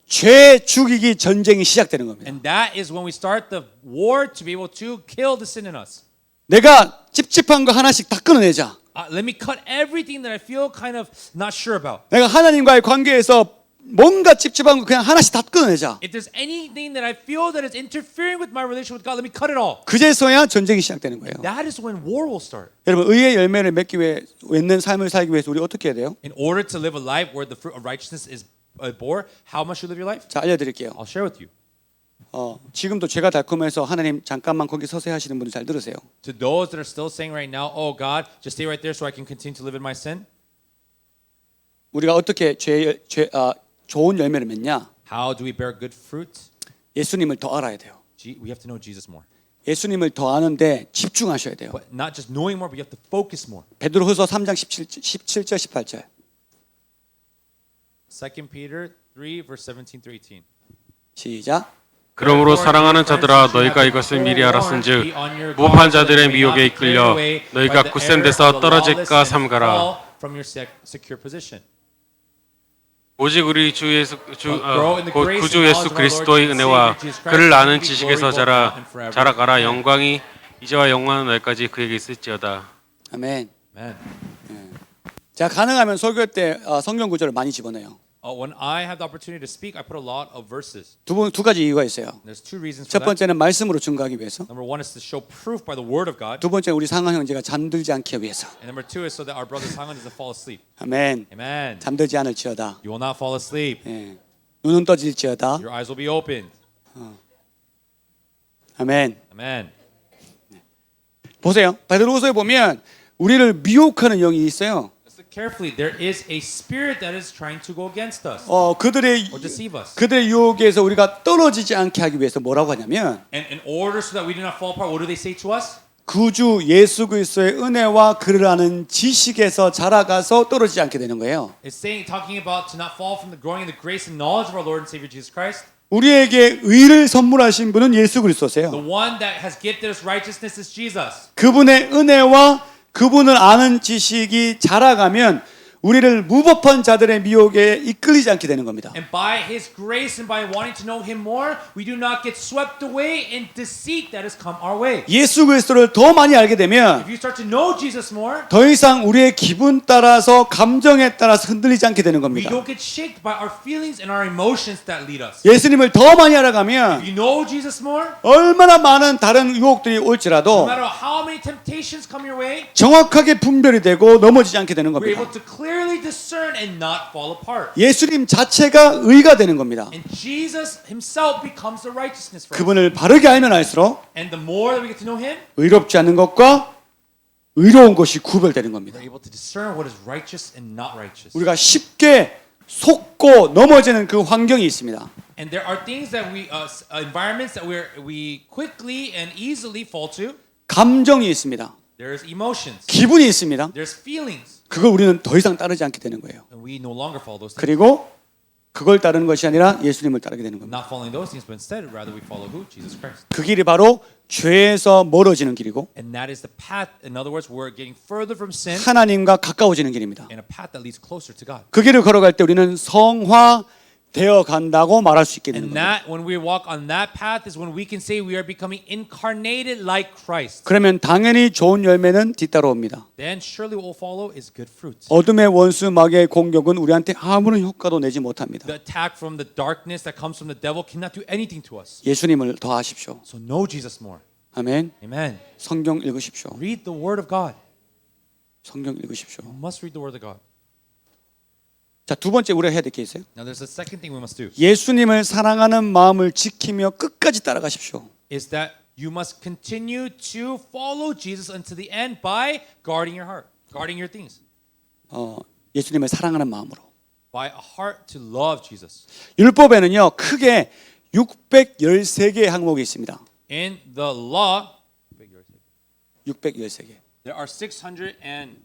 죄 죽이기 전쟁이 시작되는 겁니다. And that is when we start the war to be able to kill the sin in us. 내가 찝찝한 거 하나씩 다 끊어내자. Let me cut everything that I feel kind of not sure about. 내가 하나님과의 관계에서 뭔가 찝찝한 거 그냥 하나씩 다 끊어내자. If there's anything that I feel that is interfering with my relationship with God, let me cut it all. 그제서야 전쟁이 시작되는 거예요. That is when war will start. 여러분 의의 열매를 맺기 위해 맺는 삶을 살기 위해서 우리 어떻게 해야 돼요? In order to live a life where the fruit of righteousness is bore, how must you live your life? 자 알려드릴게요. I'll share with you. 지금도 죄가 달콤해서 하나님 잠깐만 거기 서세요 하시는 분들 잘 들으세요. To those that are still saying right now, oh God, just stay right there so I can continue to live in my sin. 우리가 어떻게 좋은 열매를 맺냐? How do we bear good fruit? 예수님을 더 알아야 돼요. We have to know Jesus more. 예수님을 더 아는데 집중하셔야 돼요. But not just knowing more, but you have to focus more. 베드로후서 3장 17절 18절. 2 Peter 3 verse 17 through 18. 시작. 그러므로 사랑하는 자들아 너희가 이것을 미리 알았은즉 무법한 자들의 미혹에 이끌려 너희가 굳센 데서 떨어질까 삼가라. From your secure position. 오직 우리 구주 예수 그리스도의 은혜와 그를 아는 지식에서 자라가라. 영광이 이제와 영원한 날까지 그에게 있을지어다. 아멘. Amen. 제가 가능하면 설교 때 성경 구절을 많이 집어넣어요. When I have the opportunity to speak, I put a lot of verses. 두 가지 이유가 있어요. There's two reasons for 첫 that. 번째는 말씀으로 증거하기 위해서. Number one is to show proof by the word of God. 두 번째 우리 상한 형제가 잠들지 않기 위해서. And number two is so that our brother Sangan doesn't fall asleep. 아멘. Amen. 잠들지 않을지어다. You will not fall asleep. 예. 눈은 떠질지어다. Your eyes will be opened. 아멘. Amen. 보세요. 베드로후서에 보면 우리를 미혹하는 영이 있어요. Let's look carefully. There is a spirit that is trying to go against us 그들의 or deceive us. 그들의 유혹에서 우리가 떨어지지 않게 하기 위해서 뭐라고 하냐면 And in order so that we do not fall apart, what do they say to us? 구주 예수 그리스도의 은혜와 그를 아는 지식에서 자라가서 떨어지지 않게 되는 거예요. It's saying, talking about to not fall from the growing in the grace and knowledge of our Lord and Savior Jesus Christ. 우리에게 의를 선물하신 분은 예수 그리스도세요. The one that has gifted us righteousness is Jesus. 그분의 은혜와 그분을 아는 지식이 자라가면 우리를 무법한 자들의 미혹에 이끌리지 않게 되는 겁니다. And by His grace and by wanting to know Him more, we do not get swept away in deceit that has come our way. 예수 그리스도를 더 많이 알게 되면 If you start to know Jesus more, 더 이상 우리의 기분 따라서 감정에 따라서 흔들리지 않게 되는 we 겁니다. don't get shaped by our feelings and our emotions that lead us. 예수님을 더 많이 If 알아가면 you know Jesus more, 얼마나 많은 다른 유혹들이 no 올지라도 matter how many temptations come your way, 정확하게 분별이 되고 넘어지지 않게 되는 we're 겁니다. able to clearly discern and not fall apart. 예수님 자체가 의가 되는 겁니다. And Jesus Himself becomes the righteousness for us. 그분을 바르게 알면 알수록 And the more that we get to know Him, 의롭지 않은 것과 의로운 것이 구별되는 겁니다. we're able to discern what is righteous and not righteous. 우리가 쉽게 속고 넘어지는 그 환경이 있습니다. And there are things that environments that we quickly and easily fall to. 감정이 있습니다. There's emotions. 기분이 있습니다. There's feelings. 그걸 우리는 더 이상 따르지 않게 되는 거예요. And we no longer follow those things. 그리고 그걸 따르는 것이 아니라 예수님을 따르게 되는 겁니다. Not following those things, but instead, rather we follow who? Jesus Christ. 그 길이 바로 죄에서 멀어지는 길이고 And that is the path. In other words, we're getting further from sin 하나님과 가까워지는 길입니다. and a path that leads closer to God. 그 길을 걸어갈 때 우리는 성화되어 간다고 말할 수 있게 되는 And 겁니다. that, when we walk on that path, is when we can say we are becoming incarnated like Christ. 그러면 당연히 좋은 열매는 뒤따라옵니다. Then surely what will follow is good fruit. 어둠의 원수 마귀의 공격은 우리한테 아무런 효과도 내지 못합니다. The attack from the darkness that comes from the devil cannot do anything to us. 예수님을 더 아십시오. So know Jesus more. 아멘. Amen. 성경 읽으십시오. Read the Word of God. 성경 읽으십시오. You must read the Word of God. 자, 두 번째 우리가 해야 될 게 있어요. Now there's a second thing we must do. 예수님을 사랑하는 마음을 지키며 끝까지 따라가십시오. Is that you must continue to follow Jesus until the end by guarding your heart, guarding your things, 예수님을 사랑하는 마음으로. by a heart to love Jesus. 율법에는요, 크게 613개의 항목이 있습니다. In the law, 613개. there are 613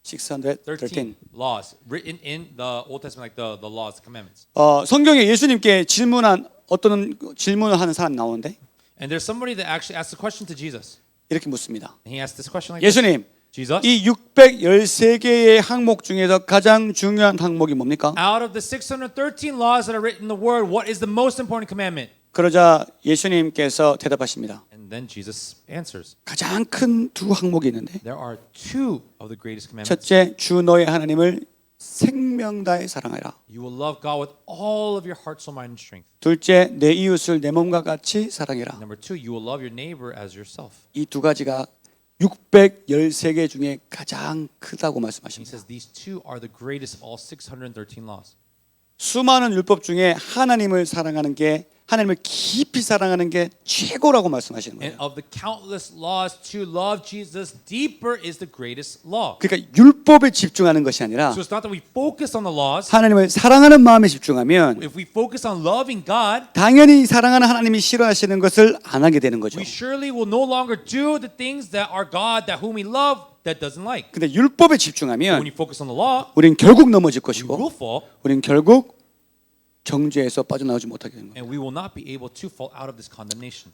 613. laws written in the Old Testament, like the laws, the commandments. 성경에 예수님께 질문한 어떤 질문을 하는 사람 나오는데 And there's somebody that actually asked a question to Jesus. 이렇게 묻습니다. And he asked this question like this. 예수님, Jesus, 이 613개의 항목 중에서 가장 중요한 항목이 뭡니까? out of the 613 laws that are written in the Word, what is the most important commandment? 그러자 예수님께서 대답하십니다. And then Jesus answers. 가장 큰 두 항목이 있는데 There are two of the greatest commandments. 첫째, 주 너의 하나님을 생명 다해 사랑하라. You will love God with all of your heart, soul, mind, and strength. 둘째, 내 이웃을 내 몸과 같이 사랑해라. Number two, you will love your neighbor as yourself. 이 두 가지가 613개 중에 가장 크다고 He 말씀하십니다. says these two are the greatest of all 613 laws. 수많은 율법 중에 하나님을 사랑하는 게 하나님을 깊이 사랑하는 게 최고라고 말씀하시는 And 거예요. of the countless laws, to love Jesus deeper is the greatest law. 그러니까 율법에 집중하는 것이 아니라 So it's not that we focus on the laws. 하나님을 사랑하는 마음에 집중하면 If we focus on loving God, 당연히 사랑하는 하나님이 싫어하시는 것을 안 하게 되는 거죠. we surely will no longer do the things that our God, that whom we love, that doesn't like. 근데 율법에 When 집중하면 you focus on the law, 우린 결국 넘어질 we will 것이고 fall, 우린 결국 정죄에서 빠져나오지 못하게 되는 거예요. and we will not be able to fall out of this condemnation.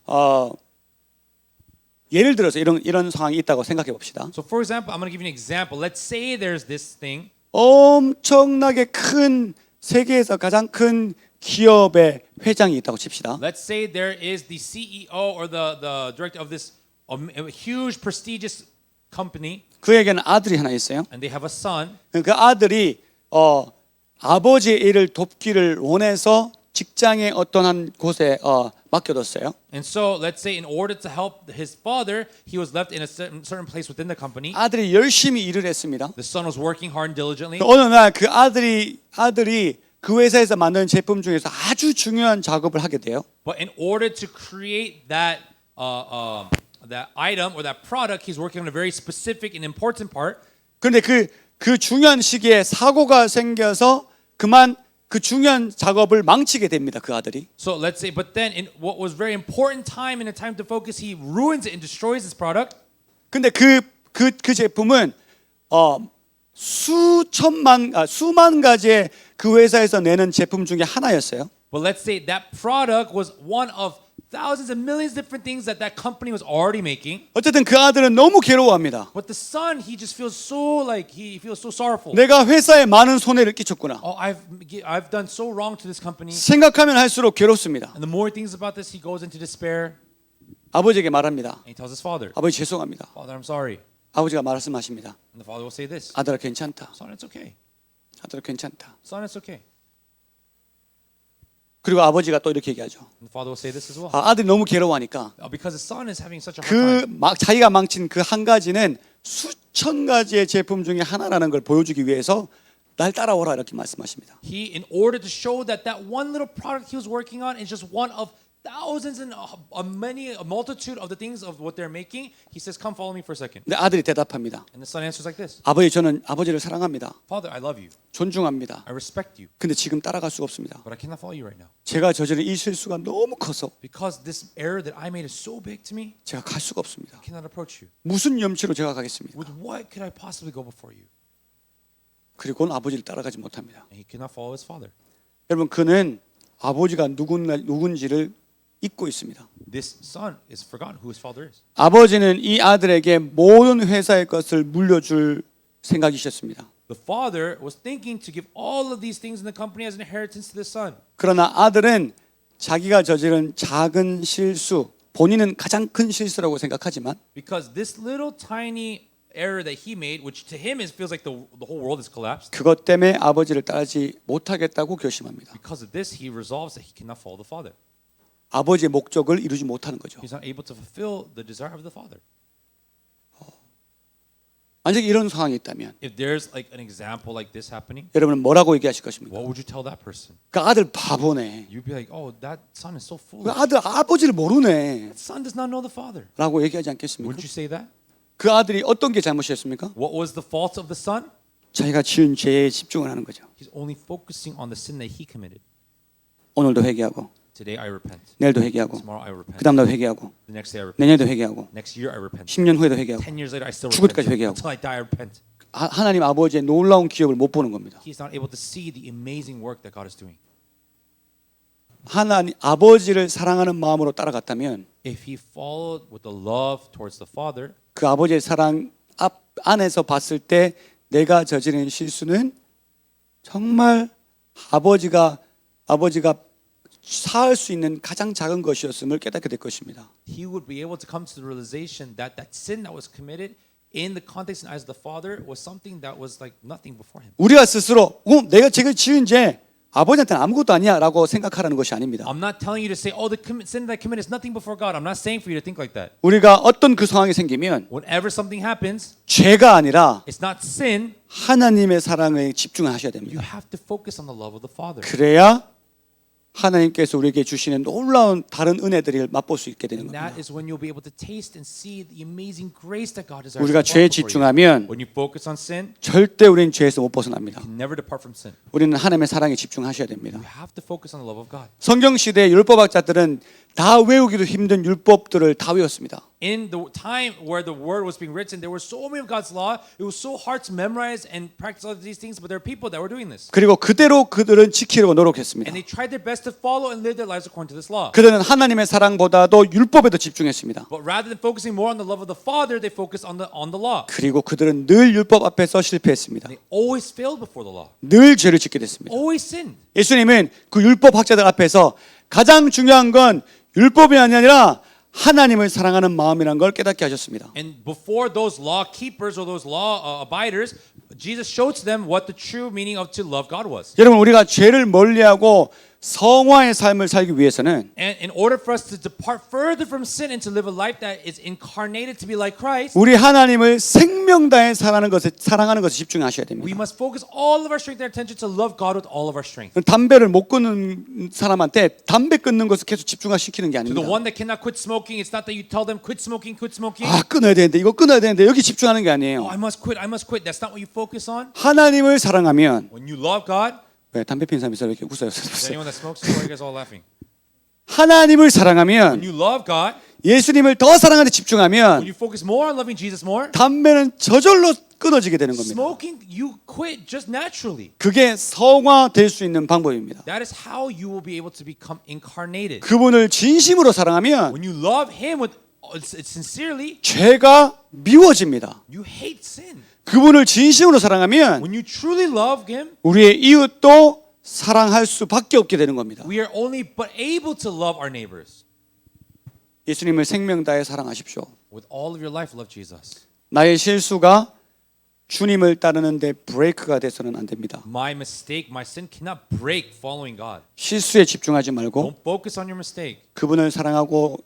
예를 들어서 이런 상황이 있다고 생각해 봅시다. So for example, I'm going to give you an example. Let's say there's this thing. 엄청나게 큰 세계에서 가장 큰 기업의 회장이 있다고 칩시다. Let's say there is the CEO or the director of this huge prestigious company, 그에게는 아들이 하나 있어요. and they have a son. 그 아들이 아버지의 일을 돕기를 원해서 직장의 어떤 한 곳에 맡겨뒀어요. And so let's say in order to help his father, he was left in a certain place within the company. 아들이 열심히 일을 했습니다. The son was working hard and diligently. 어느 날 그 아들이 그 회사에서 만든 제품 중에서 아주 중요한 작업을 하게 돼요. But in order to create that that item or that product, he's working on a very specific and important part. 그런데 그 중요한 시기에 사고가 생겨서 그만 그 중요한 작업을 망치게 됩니다. 그 아들이. So let's say, but then in what was very important time in a time to focus, he ruins it and destroys his product. 근데 그 제품은 수만 가지의 그 회사에서 내는 제품 중에 하나였어요. But let's say that product was one of thousands and millions of different things that that company was already making. 어쨌든 그 아들은 너무 괴로워합니다. But the son, he just feels so like he feels so sorrowful. 내가 회사에 많은 손해를 끼쳤구나. Oh, I've done so wrong to this company. 생각하면 할수록 괴롭습니다. And the more he thinks about this, he goes into despair. 아버지에게 말합니다. And he tells his father, 아버지 죄송합니다. Father, I'm sorry. 아버지가 말씀하십니다. And the father will say this, 아들아 괜찮다. Son, it's okay. 아들아 괜찮다. Son, it's okay. 그리고 아버지가 또 이렇게 얘기하죠. And the father will say this as well. 아들이 너무 괴로워하니까 Because the son is having such a hard time. 자기가 망친 그 한 가지는 수천 가지의 제품 중에 하나라는 걸 보여주기 위해서 날 따라오라 이렇게 말씀하십니다. He, in order to show that that one little product he was working on is just one of thousands and a multitude of the things of what they're making, he says, "Come, follow me for a second." 근데 아들이 대답합니다. And the son answers like this: 아버지 저는 아버지를 사랑합니다. Father, I love you. 존중합니다. I respect you, 근데 지금 따라갈 수가 없습니다. but I cannot follow you right now 제가 저지른 이 실수가 너무 커서 because this error that I made is so big to me. 제가 갈 수가 없습니다. I cannot approach you. 무슨 염치로 제가 가겠습니까? With what could I possibly go before you? 그리고는 아버지를 따라가지 못합니다. And he cannot follow his father. 여러분 그는 아버지가 누군지를 잊고 있습니다. This son is forgotten who his father is. 아버지는 이 아들에게 모든 회사의 것을 물려줄 생각이셨습니다. The father was thinking to give all of these things in the company as an inheritance to the son. 그러나 아들은 자기가 저지른 작은 실수, 본인은 가장 큰 실수라고 생각하지만 Because this little tiny error that he made, which to him feels like the whole world is collapsed. 그것 때문에 아버지를 따르지 못하겠다고 결심합니다. Because of this, he resolves that he cannot follow the father. 아버지의 목적을 이루지 못하는 거죠. He's not able to fulfill the desire of the father. 만약에 이런 상황이 있다면 If there's like an example like this happening, 여러분은 뭐라고 얘기하실 것입니까? what would you tell that person? 그 아들 바보네. You'd be like, "Oh, that son is so 그 foolish. 아들 아버지를 모르네. That son does not know the father." 라고 얘기하지 않겠습니까? Wouldn't you say that? 그 아들이 어떤 게 잘못이었습니까? What was the fault of the son? 자기가 지은 죄에 집중을 하는 거죠. He's only focusing on the sin that he committed. 오늘도 회개하고 Today I repent. 내일도 회개하고 Tomorrow I repent. 그 다음 날도 회개하고 The next day I repent. 내년에도 회개하고 Next year I repent. 10년 후에도 회개하고 10 years later I still 죽을 repent. 때까지 회개하고. Until I die I repent. 하나님 아버지의 놀라운 기업을 못 보는 겁니다. He's not able to see the amazing work that God is doing. 하나님 아버지를 사랑하는 마음으로 따라갔다면 If he followed with the love towards the father, 그 아버지의 사랑 안에서 봤을 때 내가 저지른 실수는 정말 아버지가 사할 수 있는 가장 작은 것이었음을 깨닫게 될 것입니다. he would be able to come to the realization that that sin that was committed in the context and eyes of the father was something that was like nothing before him. 우리가 스스로 내가 제가 지은 죄 아버지한테는 아무것도 아니야라고 생각하라는 것이 아닙니다. I'm not telling you to say, "Oh, the sin that I committed is nothing before God." I'm not saying for you to think like that. 우리가 어떤 그 상황이 생기면 Whenever something happens, 죄가 아니라 it's not sin. 하나님의 사랑에 집중하셔야 You 됩니다. have to focus on the love of the father. 그래야 하나님께서 우리에게 주시는 놀라운 다른 은혜들을 맛볼 수 있게 되는 And 겁니다. that is when you'll be able to taste and see the amazing grace that God desires. 우리가 to 죄에 offer for you. 집중하면 When you focus on sin, 절대 우리는 죄에서 못 벗어납니다. you can never depart from sin. 우리는 하나님의 사랑에 집중하셔야 됩니다. You have to focus on the love of God. 성경 시대의 율법학자들은 다 외우기도 힘든 율법들을 다 외웠습니다. In the time where the word was being written, there were so many of God's law. It was so hard to memorize and practice all of these things, but there are people that were doing this. 그리고 그대로 그들은 지키려고 노력했습니다. And they tried their best to follow and live their lives according to this law. 그들은 하나님의 사랑보다도 율법에 더 집중했습니다. But rather than focusing more on the love of the Father, they focused on the law. 그리고 그들은 늘 율법 앞에서 실패했습니다. They always failed before the law. 늘 죄를 짓게 됐습니다. Always sinned. 예수님은 그 율법학자들 앞에서 가장 중요한 건 율법이 아니라 하나님을 사랑하는 마음이라는 걸 깨닫게 하셨습니다. And before those law keepers or those law abiders, Jesus showed to them what the true meaning of to love God was. 여러분 우리가 죄를 멀리하고 성화의 삶을 살기 위해서는 And in order for us to depart further from sin and to live a life that is incarnated to be like Christ, 우리 하나님을 생명 다해 사랑하는 것에 집중하셔야 we 됩니다. must focus all of our strength and attention to love God with all of our strength. 담배를 못 끊는 사람한테 담배 끊는 것을 계속 집중시키는 게 To the 아닙니다. one that cannot quit smoking, it's not that you tell them quit smoking, quit smoking. 아 끊어야 되는데 이거 끊어야 되는데 여기 집중하는 게 아니에요. Oh, I must quit, I must quit. That's not what you focus on. 하나님을 사랑하면 When you love God, 왜 담배 피는 사람이 있어요? 이렇게 웃어요. is anyone that smokes? Why are you guys all laughing? 하나님을 When 사랑하면 you love God, 예수님을 더 사랑하는 데 when 집중하면 you focus more on loving Jesus more, 담배는 저절로 끊어지게 되는 겁니다. smoking you quit just naturally. 그게 성화될 수 있는 방법입니다. That is how you will be able to become incarnated. 그분을 진심으로 사랑하면 When you love Him with sincerely, 죄가 미워집니다. you hate sin. 그분을 진심으로 사랑하면 When you truly love Him, 우리의 이웃도 사랑할 수밖에 없게 되는 겁니다. we are only but able to love our neighbors. 예수님을 생명 다해 사랑하십시오. With all of your life, love Jesus. 나의 실수가 주님을 따르는데 브레이크가 돼서는 안 됩니다. My mistake, my sin cannot break following God. 실수에 집중하지 말고 Don't focus on your mistake. 그분을 사랑하고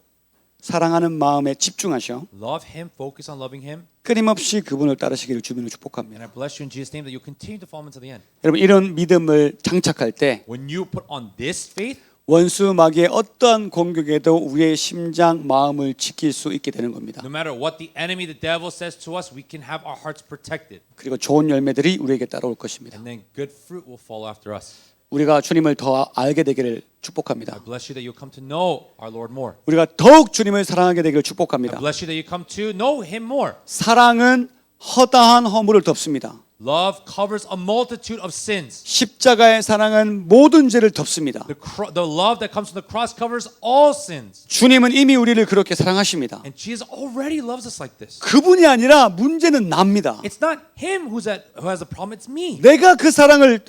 사랑하는 마음에 집중하셔. Love Him, focus on loving Him. 끊임없이 그분을 따르시기를 주님을 And 축복합니다. I bless you in Jesus' name that you continue to follow Him to the end. 여러분 이런 믿음을 장착할 때 When you put on this faith, 원수 마귀의 어떠한 공격에도 우리의 심장 마음을 지킬 수 있게 되는 겁니다. no matter what the enemy, the devil says to us, we can have our hearts protected. 그리고 좋은 열매들이 우리에게 따라올 것입니다. And then good fruit will follow after us. 우리가 주님을 더 알게 되기를 I 축복합니다. bless you that you come to know our Lord more. 우리가 더욱 주님을 사랑하게 되기를 I 축복합니다. bless you that you come to know Him more. 사랑은 허다한 허물을 덮습니다. Love covers a multitude of sins. 십자가의 사랑은 모든 죄를 덮습니다. The love that comes from the cross covers all sins. 주님은 이미 우리를 그렇게 사랑하십니다. And Jesus already loves us like this. 그분이 아니라 문제는 납니다. It's not Him who has the problem, it's me. 내가 그 사랑을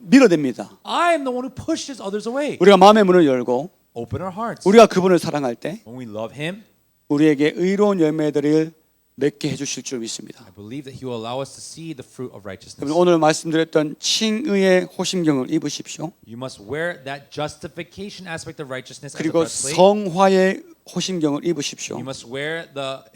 밀어냅니다. I am the one who pushes others away. 우리가 마음의 문을 열고 Open our hearts. 우리가 그분을 사랑할 때 When we love Him, 우리에게 의로운 열매들을 맺게 해주실 줄 믿습니다. I believe that He will allow us to see the fruit of righteousness. 여러분, 오늘 말씀드렸던 칭의의 호심경을 입으십시오. You must wear that justification aspect of righteousness as a 그리고 breastplate. 성화의 호심경을 입으십시오. You must wear the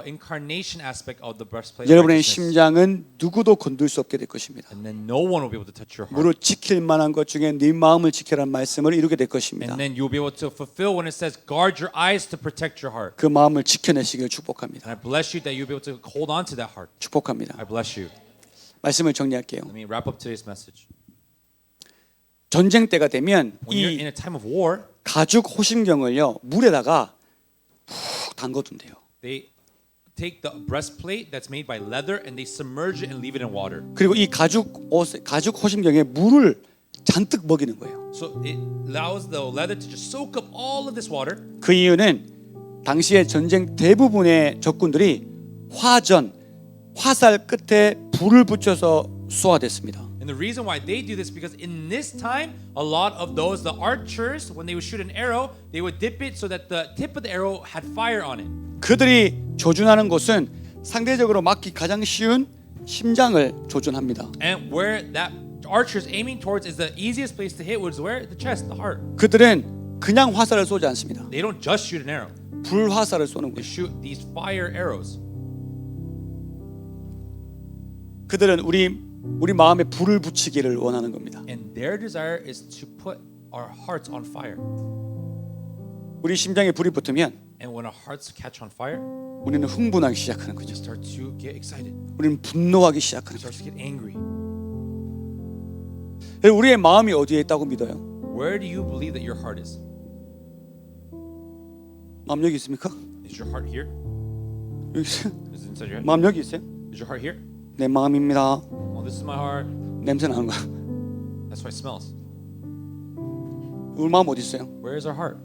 incarnation aspect of the breastplate of 여러분의 righteousness. 심장은 누구도 건들 수 없게 될 것입니다. And then no one will be able to touch your heart. 무릇 지킬 만한 것 중에 네 마음을 지키라는 말씀을 이루게 될 것입니다. And then you'll be able to fulfill when it says guard your eyes to protect your heart. 그 마음을 지켜내시길 축복합니다. And I bless you that you'll be able to hold on to that heart. 축복합니다. I bless you. 말씀을 정리할게요. Let me wrap up today's message. 전쟁 때가 되면 When you're 이 in a time of war, 가죽 호심경을요 물에다가 푹 담궈둔대요. they take the breastplate that's made by leather and they submerge it and leave it in water. 그리고 이 가죽 호심경에 물을 잔뜩 먹이는 거예요. So it allows the leather to just soak up all of this water. 그 이유는 당시의 전쟁 대부분의 적군들이 화살 끝에 불을 붙여서 쏘아댔습니다. And the reason why they do this because in this time, a lot of the archers, when they would shoot an arrow, they would dip it so that the tip of the arrow had fire on it. 그들이 조준하는 곳은 상대적으로 맞기 가장 쉬운 심장을 조준합니다. And where that archer's aiming towards is the easiest place to hit was where? The chest, the heart. 그들은 그냥 화살을 쏘지 않습니다. They don't just shoot an arrow. 불화살을 쏘는 They 거예요. shoot these fire arrows. 그들은 우리 마음에 불을 붙이기를 원하는 겁니다. And their desire is to put our hearts on fire. 우리 심장에 불이 붙으면 And when our hearts catch on fire, 우리는 흥분하기 시작하는 we 거죠. start to get excited. 우리는 분노하기 We 시작하는 start 거죠. to get angry. 우리의 마음이 어디에 있다고 믿어요? Where do you believe that your heart is? 마음 여기 있습니까? Is your heart here? 여기 있어요? Is it inside your head? 마음 여기 있어요? Is your heart here? 내 마음입니다. Oh, this is my heart. 냄새 나는 거야. That's why it smells. 우리 마음 어디 있어요? Where is our heart?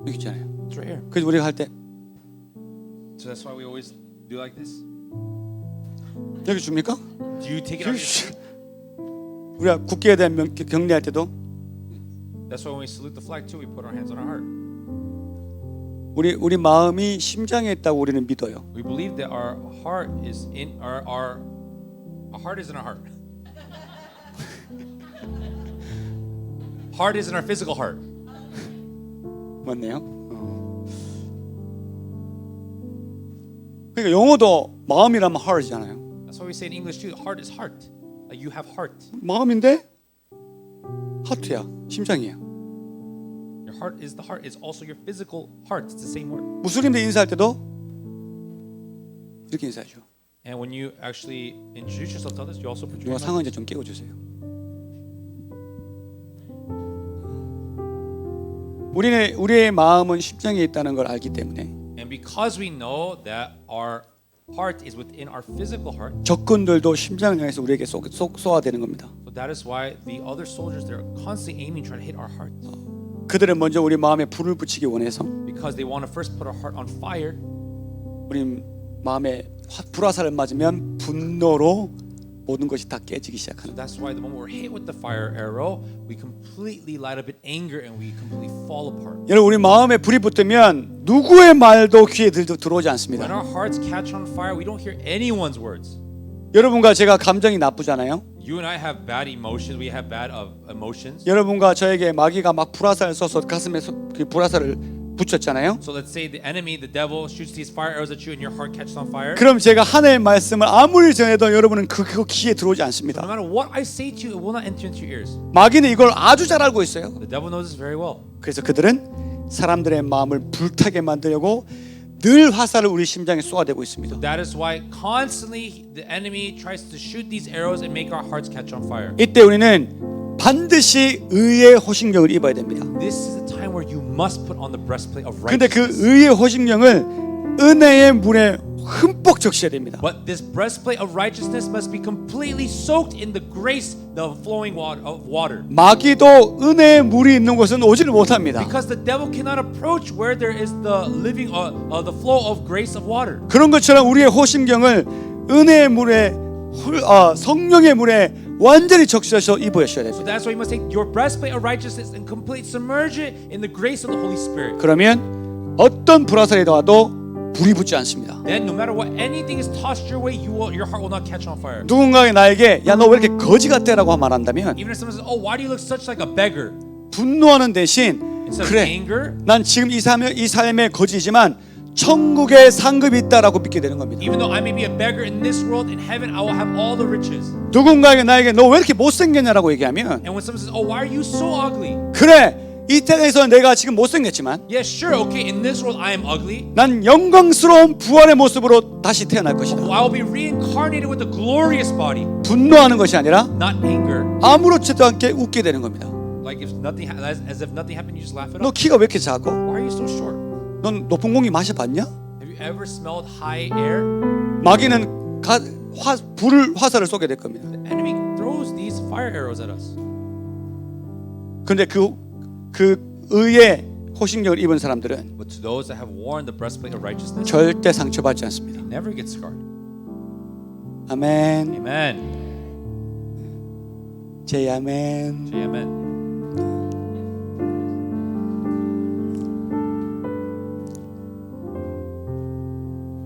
여기 있잖아요. It's right here. 그래서 우리가 할 때 So that's why we always do like this. 여기 줍니까? Do you take it out? 우리가 국기에 대한 격려할 때도 That's why when we salute the flag too, we put our hands on our heart. 우리 마음이 심장에 있다고 우리는 믿어요. We believe that our heart is in our heart is in our heart. Heart is in our physical heart. 맞네요. 그러니까 영어도 마음이라면 heart이잖아요. That's why we say in English too. Heart is heart. Like you have heart. 마음인데 하트야, 심장이야. Your heart is the heart. It's also your physical heart. It's the same word. 무슬림들 인사할 때도 이렇게 인사하죠. And when you actually introduce yourself to others, you also put your 누가 hand 상황 이제 좀 깨워주세요. 우리의 마음은 심장에 있다는 걸 알기 때문에 And because we know that our heart is within our physical heart, 적군들도 심장을 향해서 우리에게 쏘아대는 겁니다. so that is why the other soldiers they're constantly aiming, trying to hit our heart, 그들은 먼저 우리 마음에 불을 붙이기 원해서 because they want to first put our heart on fire. 우리 마음에 불화살을 맞으면 분노로 모든 것이 다 깨지기 시작하는. That's why the moment we're hit with the fire arrow, we completely light up in anger and we completely fall apart. 여러분 우리 마음에 불이 붙으면 누구의 말도 귀에 들어오지 When 않습니다. our hearts catch on fire, we don't hear anyone's words. 여러분과 제가 감정이 나쁘잖아요. You and I have bad emotions. We have bad emotions. 여러분과 저에게 마귀가 막 불화살을 써서 가슴에 그 불화살을 붙였잖아요. So let's say the enemy, the devil, shoots these fire arrows at you and your heart catches on fire. 그럼 제가 하나님의 말씀을 아무리 전해도 여러분은 그거 귀에 들어오지 No 않습니다. matter what I say to you, it will not enter into your ears. 마귀는 이걸 아주 잘 알고 있어요. The devil knows this very well. 그래서 그들은 사람들의 마음을 불타게 만들려고 늘 화살을 우리 심장에 쏘아대고 있습니다. That is why constantly the enemy tries to shoot these arrows and make our hearts catch on fire. 이때 우리는 반드시 의의 호신경을 입어야 됩니다. This is the time where you must put on the breastplate of 근데 그 righteousness. 의의 호신경을 은혜의 물에 흠뻑 적셔야 됩니다. But this breastplate of righteousness must be completely soaked in the grace, the flowing water. 마귀도 은혜의 물이 있는 곳은 오지를 못합니다. Because the devil cannot approach where there is the living, the flow of grace of water. 그런 것처럼 우리의 호신경을 은혜의 물에 성령의 물에 완전히 적셔서 입으셔야 So 됩니다. that's why you must take your breastplate of righteousness and completely submerge it in the grace of the Holy Spirit. 그러면 어떤 불화살이 나와도 불이 붙지 않습니다. Then no matter what anything is tossed your way, your heart will not catch on fire. 누군가가 나에게 야 너 왜 이렇게 거지 같아라고 말한다면 Even if someone says, "Oh, why do you look such like a beggar?" 분노하는 대신 Instead of 그래 anger, 난 지금 이 삶의 거지지만 천국에 상급이 있다라고 믿게 되는 겁니다. even though I may be a beggar in this world, in heaven I will have all the riches. 누군가에게 나에게 너 왜 이렇게 못생겼냐라고 얘기하면 And when someone says, "Oh, why are you so ugly?" 그래 이 땅에서 내가 지금 못생겼지만 Yes, sure, okay, in this world I am ugly. 난 영광스러운 부활의 모습으로 다시 태어날 것이다. I will be reincarnated with a glorious body, 분노하는 것이 아니라 not anger. 아무렇지도 않게 웃게 되는 겁니다. Like if nothing, as if nothing happened, you just laugh it 너 off. 키가 왜 이렇게 작아? Why are you so short? 넌 높은 공기 마셔봤냐? Have you ever smelled high air? 마귀는 화살을 쏘게 될 겁니다. The enemy throws these fire arrows at us. 그런데 그 의의 호신경을 입은 사람들은 But to those that have worn the breastplate of righteousness, 절대 상처받지 않습니다. they never get scarred. 아멘. Amen. 제 아멘. Say amen.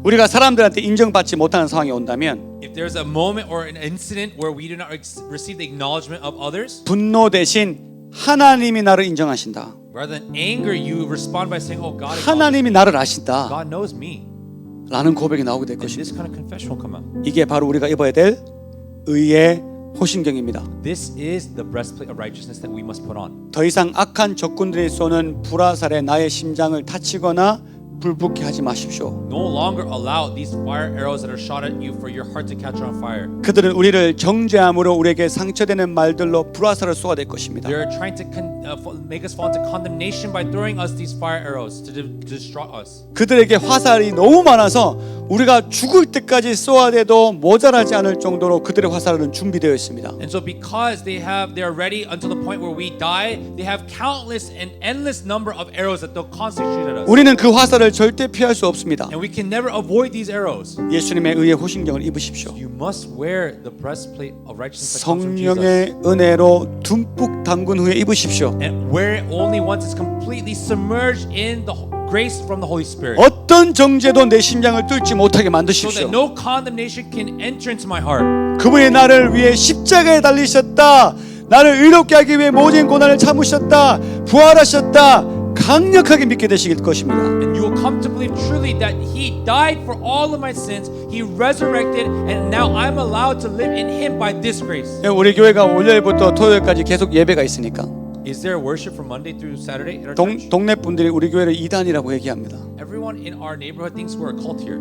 우리가 사람들한테 인정받지 못하는 상황이 온다면 If there's a moment or an incident where we do not receive the acknowledgement of others, 분노 대신 하나님이 나를 인정하신다. rather than anger, you respond by saying, "Oh, God, acknowledges 하나님이 me. 나를 아신다. God knows me." 라는 고백이 나오게 될 And this 것입니다. kind of confession will come out. 이게 바로 우리가 입어야 될 의의 호신경입니다. This is the breastplate of righteousness that we must put on. 더 이상 악한 적군들이 쏘는 불화살에 나의 심장을 다치거나 불붙게 하지 마십시오. No longer allow these fire arrows that are shot at you for your heart to catch on fire. 그들은 우리를 정죄함으로 우리에게 상처되는 말들로 불화살을 쏘아댈 것입니다. They're trying to make us fall into condemnation by throwing us these fire arrows to destroy us. 그들에게 화살이 너무 많아서 우리가 죽을 때까지 쏘아대도 모자라지 않을 정도로 그들의 화살은 준비되어 있습니다. And so because they are ready until the point where we die, they have countless and endless number of arrows that they'll constantly shoot at us. 우리는 그 화살을 절대 피할 수 없습니다. And we can never avoid these arrows. 예수님의 의의 호신경을 입으십시오. You must wear the breastplate of righteousness that comes from Jesus. 성령의 은혜로 듬뿍 담근 후에 입으십시오. And wear it only once it's completely submerged in the grace from the Holy Spirit. 어떤 정죄도 내 심장을 뚫지 못하게 So 만드십시오. that no condemnation can enter into my heart. 그분이 나를 위해 십자가에 달리셨다. 나를 의롭게 하기 위해 모든 고난을 참으셨다. 부활하셨다. 강력하게 믿게 되시길 것입니다. And you will come to believe truly that He died for all of my sins. He resurrected, and now I'm allowed to live in Him by this grace. 우리 교회가 월요일부터 토요일까지 계속 예배가 있으니까 Is there worship from Monday through Saturday in our church? 동네 분들이 우리 교회를 이단이라고 얘기합니다. Everyone in our neighborhood thinks we're a cult here.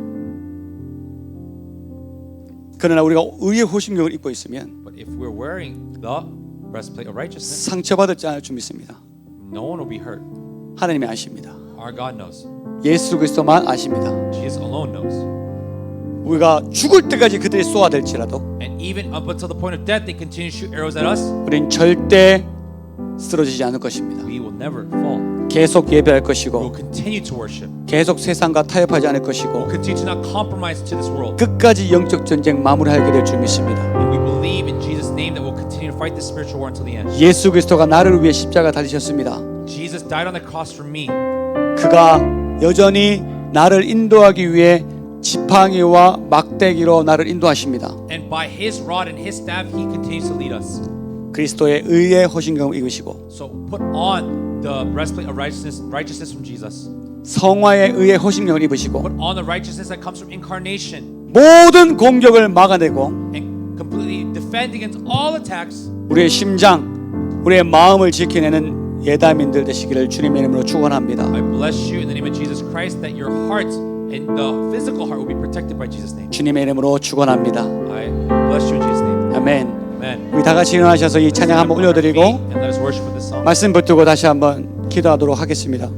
그러나 우리가 의의 호심경을 입고 있으면 But if we're wearing the breastplate of righteousness, 상처받지 않을 줄 믿습니다. no one will be hurt. 하나님이 아십니다. Our God knows. 예수 그리스도만 아십니다. Jesus alone knows. 우리가 죽을 때까지 그들이 쏘아댈지라도 And even up until the point of death, they continue to shoot arrows at us. 우린 절대 쓰러지지 않을 것입니다. We will never fall. 계속 예배할 We will 것이고 continue to worship. 계속 세상과 타협하지 않을 것이고 We'll continue to not compromise to this world. 끝까지 영적 전쟁 마무리하게 될 줄 믿습니다. And we believe in Jesus' name that we'll continue to fight this spiritual war until the end. 예수 그리스도가 나를 위해 십자가 달리셨습니다. Jesus died on the cross for me. 그가 여전히 나를 인도하기 위해 지팡이와 막대기로 나를 인도하십니다. And by His rod and His staff, He continues to lead us. 그리스도의 의의 허신경을 입으시고 So put on the breastplate of righteousness from Jesus. 성화의 의의 허신경을 입으시고 Put on the righteousness that comes from incarnation 모든 공격을 막아내고 and completely defend against all attacks. 우리의 심장, 우리의 마음을 지켜내는 예다민들 되시기를 주님의 이름으로 축원합니다. I bless you in the name of Jesus Christ that your heart and the physical heart will be protected by Jesus' name. 주님의 이름으로 축원합니다. I bless you in Jesus' name. 아멘. Amen. 우리 다 같이 일어나셔서 이 찬양 한번 올려드리고 And let us worship with this song. 말씀 붙들고 다시 한번 기도하도록 하겠습니다.